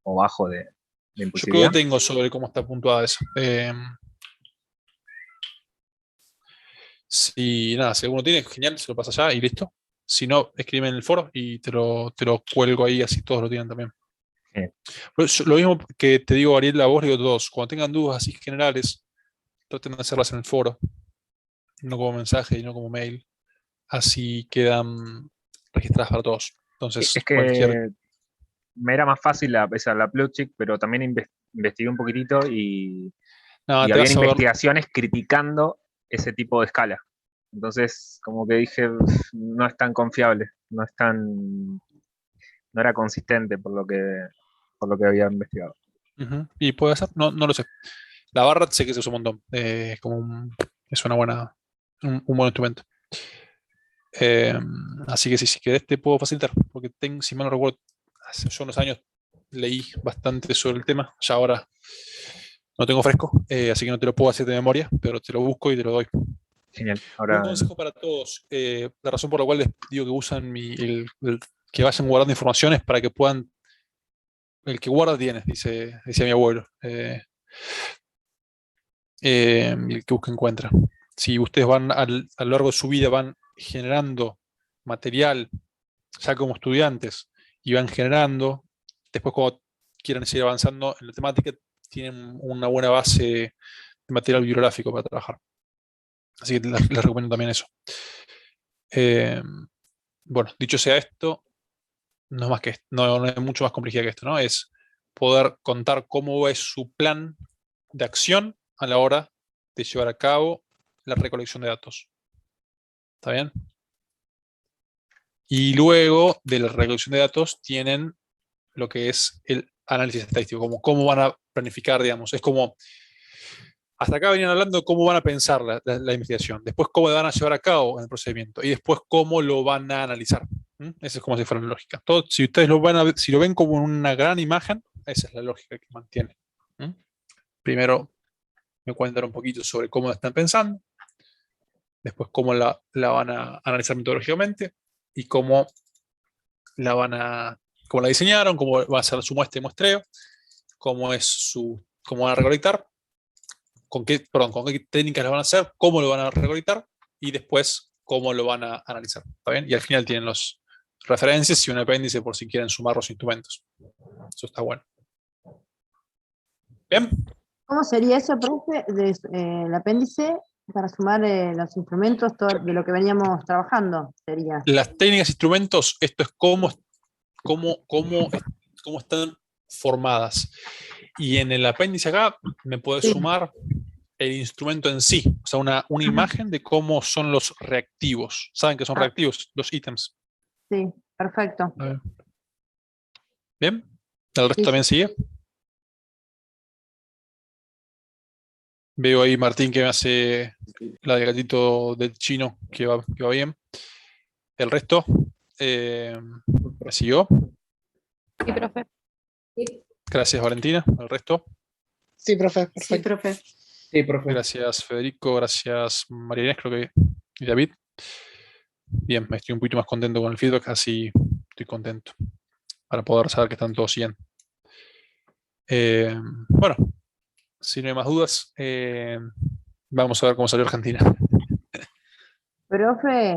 o bajo de impulsividad? Yo creo que tengo sobre cómo está puntuada eso. Si alguno tiene, genial, se lo pasa allá y listo. Si no, escribe en el foro y te lo cuelgo ahí, así todos lo tienen también. Lo mismo que te digo, Ariel, a vos digo a todos. Cuando tengan dudas así generales, traten de hacerlas en el foro, no como mensaje y no como mail. Así quedan registradas para todos. Entonces, es que me era más fácil la Plutchik, pero también investigué un poquitito y había investigaciones criticando ese tipo de escala. Entonces, como que dije, no es tan confiable, no era consistente por lo que había investigado. Y puede ser, no lo sé. La barra sé que se usa un montón. Es un buen instrumento. Así que si querés te puedo facilitar, porque si mal no recuerdo, hace yo unos años leí bastante sobre el tema, ya ahora no tengo fresco, así que no te lo puedo hacer de memoria, pero te lo busco y te lo doy. Genial. Un consejo para todos, la razón por la cual les digo que usan que vayan guardando informaciones para que puedan, el que guarda tiene, decía mi abuelo, y el que busca encuentra. Si ustedes van a lo largo de su vida van generando material ya como estudiantes y van generando, después cuando quieran seguir avanzando en la temática, tienen una buena base de material bibliográfico para trabajar. Así que les recomiendo también eso. Bueno, dicho sea esto, no es más que esto, no es mucho más complejidad que esto, ¿no? Es poder contar cómo es su plan de acción a la hora de llevar a cabo la recolección de datos. ¿Está bien? Y luego de la recolección de datos tienen lo que es el análisis estadístico, como cómo van a planificar, digamos. Es como, hasta acá venían hablando de cómo van a pensar la investigación, después cómo van a llevar a cabo en el procedimiento y después cómo lo van a analizar. Esa es como si fuera la lógica. Si ustedes si lo ven como una gran imagen, esa es la lógica que mantiene. Primero me cuentan un poquito sobre cómo están pensando, después cómo la van a analizar metodológicamente y cómo la diseñaron, cómo va a ser su muestra y muestreo, cómo van a recolectar, con qué técnicas lo van a hacer, cómo lo van a recolectar y después cómo lo van a analizar. ¿Está bien? Y al final tienen las referencias y un apéndice por si quieren sumar los instrumentos. Eso está bueno. ¿Bien? ¿Cómo sería eso, profe, el apéndice para sumar los instrumentos de lo que veníamos trabajando? Sería. Las técnicas e instrumentos, esto es cómo están formadas. Y en el apéndice acá me podés sumar el instrumento en sí, o sea, una imagen de cómo son los reactivos. ¿Saben que son reactivos? Los ítems. Sí, perfecto. A ver. ¿Bien? ¿El resto también sigue? Veo ahí Martín que me hace la de gatito del chino, que va bien. El resto, ¿me siguió? Sí, profe. Gracias, Valentina. El resto. Sí, profe. Sí, profe. Sí, profe. Gracias, Federico. Gracias, María Inés, creo que. Y David. Bien, me estoy un poquito más contento con el feedback, así estoy contento. Para poder saber que están todos bien. Bueno, si no hay más dudas, vamos a ver cómo salió Argentina. Profe,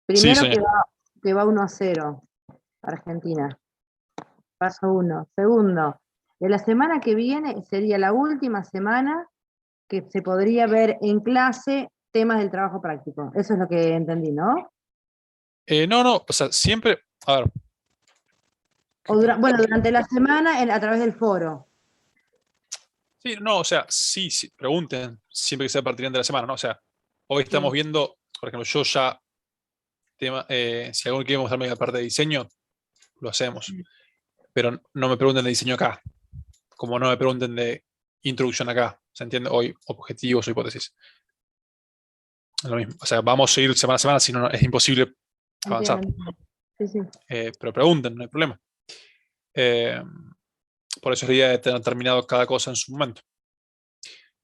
Sí, primero Sonia. que va 1-0 Argentina. Paso 1. Segundo, de la semana que viene sería la última semana que se podría ver en clase temas del trabajo práctico. Eso es lo que entendí, ¿no? No, o sea, siempre, a ver, O bueno, durante la semana a través del foro. sí, no, o sea, sí, pregunten siempre que sea partir de la semana, ¿no? O sea, hoy estamos viendo, por ejemplo, yo ya, si alguno quiere mostrarme la parte de diseño, lo hacemos. Pero no me pregunten de diseño acá, como no me pregunten de introducción acá. ¿Se entiende? Hoy, objetivos o hipótesis. Es lo mismo. O sea, vamos a ir semana a semana, si no, es imposible avanzar. Entiendo. Sí, sí. Pero pregunten, no hay problema. Por eso es la idea de tener terminado cada cosa en su momento,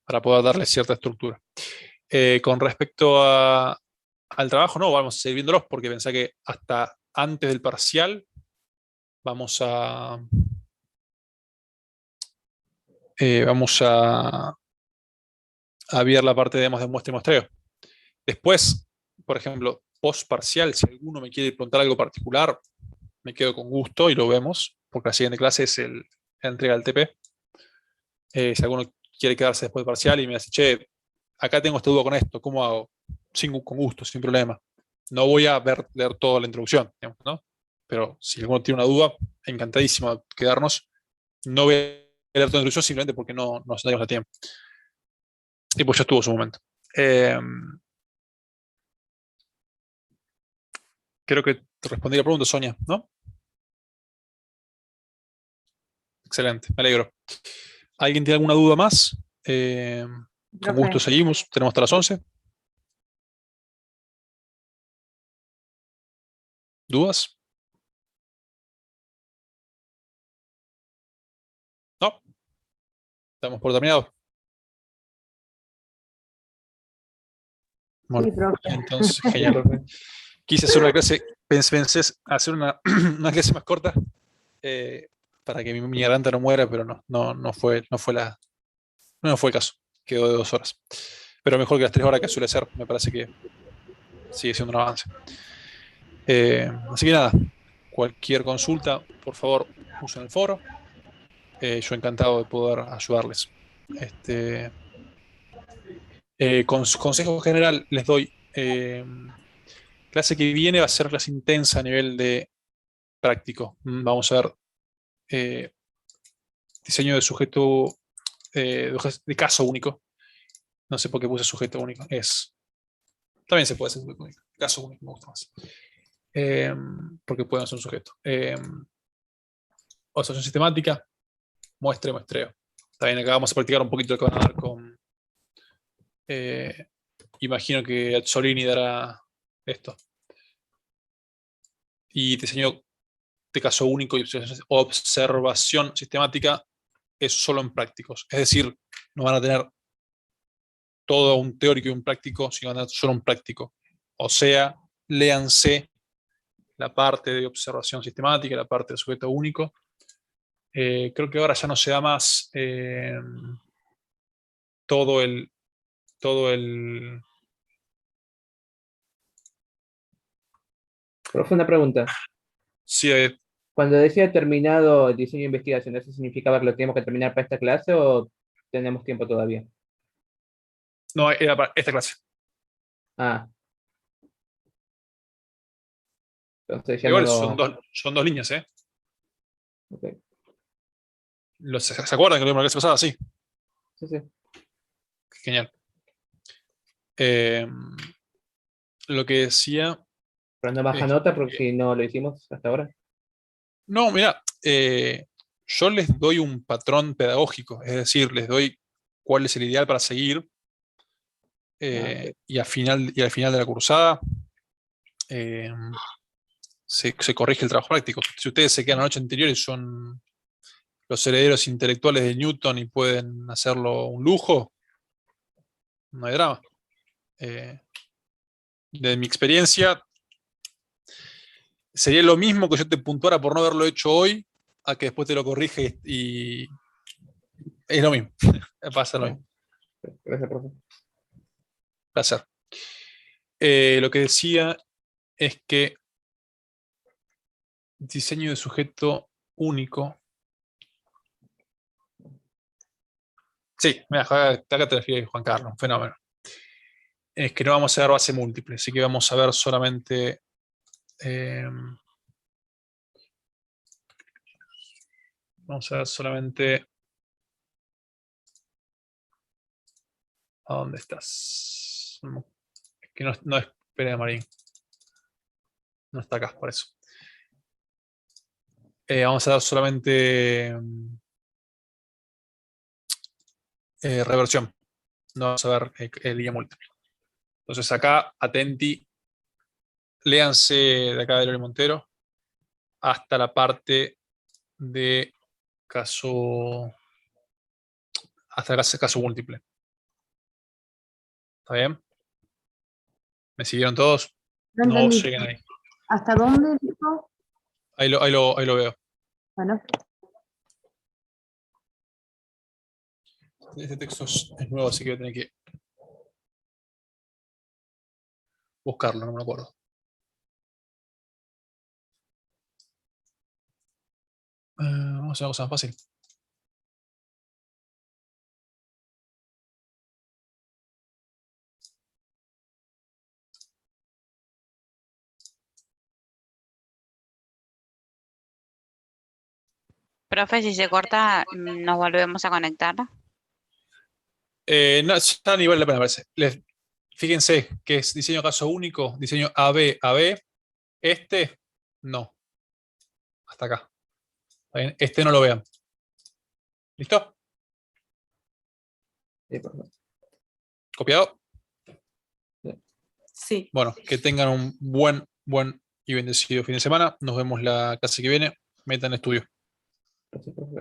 para poder darle cierta estructura. Con respecto al trabajo, no, vamos a seguir viéndolos porque pensé que hasta antes del parcial vamos a ver la parte de muestra y muestreo. Después, por ejemplo, post parcial, si alguno me quiere preguntar algo particular, me quedo con gusto y lo vemos, porque la siguiente clase es la entrega del TP. Si alguno quiere quedarse después del parcial y me dice, che, acá tengo esta duda con esto, ¿cómo hago? Con gusto, sin problema. No voy a leer toda la introducción, digamos, ¿no? Pero si alguno tiene una duda, encantadísimo de quedarnos. No voy a leer toda la introducción simplemente porque no tenemos el tiempo. Y pues ya estuvo su momento. Creo que te respondí la pregunta, Sonia, ¿no? Excelente, me alegro. ¿Alguien tiene alguna duda más? Con gusto seguimos. Tenemos hasta las 11. ¿Dudas? No. Estamos por terminado. Bueno, Sí, entonces, genial. Quise hacer una clase, pensé hacer una clase más corta para que mi garganta no muera, pero no fue el caso. Quedó de 2 horas. Pero mejor que las 3 horas que suele ser, me parece que sigue siendo un avance. Así que nada, cualquier consulta, por favor, usen el foro. Yo encantado de poder ayudarles. Consejo general les doy. Clase que viene va a ser clase intensa a nivel de práctico. Vamos a ver diseño de sujeto de caso único. No sé por qué puse sujeto único. También se puede hacer sujeto único. Caso único me gusta más. Porque pueden ser un sujeto. Observación sistemática, muestreo. También acá vamos a practicar un poquito lo que van a dar con. Imagino que Solini dará esto. Y diseño de caso único y observación sistemática es solo en prácticos. Es decir, no van a tener todo un teórico y un práctico, sino van a tener solo un práctico. O sea, léanse la parte de observación sistemática, la parte del sujeto único. Creo que ahora ya no se da más todo el. Profe, una pregunta. Sí, Cuando decía terminado el diseño de investigación, ¿eso significaba que lo tenemos que terminar para esta clase o tenemos tiempo todavía? No, era para esta clase. Ah. Entonces ya Igual no son dos líneas, ¿eh? Okay. ¿Se acuerdan que lo vimos la clase pasada? Sí. Sí. Genial. Lo que decía... Pero no baja nota porque si no lo hicimos hasta ahora. No, mira, yo les doy un patrón pedagógico, es decir, les doy cuál es el ideal para seguir y al final de la cursada se corrige el trabajo práctico. Si ustedes se quedan la noche anterior y son los herederos intelectuales de Newton y pueden hacerlo un lujo, no hay drama. De mi experiencia, sería lo mismo que yo te puntuara por no haberlo hecho hoy, a que después te lo corrige y es lo mismo. Pasa lo mismo. Gracias, profe. Placer. Lo que decía es que diseño de sujeto único. Sí, mira, acá te refieres, Juan Carlos, un fenómeno. Es que no vamos a ver base múltiple, así que vamos a ver solamente vamos a ver solamente ¿a dónde estás? Es que no es Pérez Marín. No está acá, por eso. Vamos a dar solamente reversión. No vamos a ver línea múltiple. Entonces acá, atenti, léanse de acá de Lori Montero hasta la parte de caso, hasta el caso múltiple. ¿Está bien? ¿Me siguieron todos? No lleguen ahí. ¿Hasta dónde dijo? Ahí lo veo. Bueno. Este texto es nuevo, así que voy a tener que buscarlo, no me lo acuerdo. Vamos a hacer una cosa más fácil. Profe, si se corta, ¿nos volvemos a conectar? No, ya ni vale la pena, parece. Fíjense que es diseño caso único, diseño AB, AB. Este, no. Hasta acá. ¿Está bien? Este no lo vean. ¿Listo? Sí, perfecto. ¿Copiado? Sí. Bueno, que tengan un buen y bendecido fin de semana. Nos vemos la clase que viene. Metan estudio. Gracias, profe.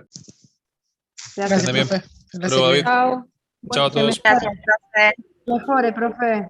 Gracias, También. profe. Hasta luego, David. Chao. Chao a todos. Gracias, profe. Mejore, profe.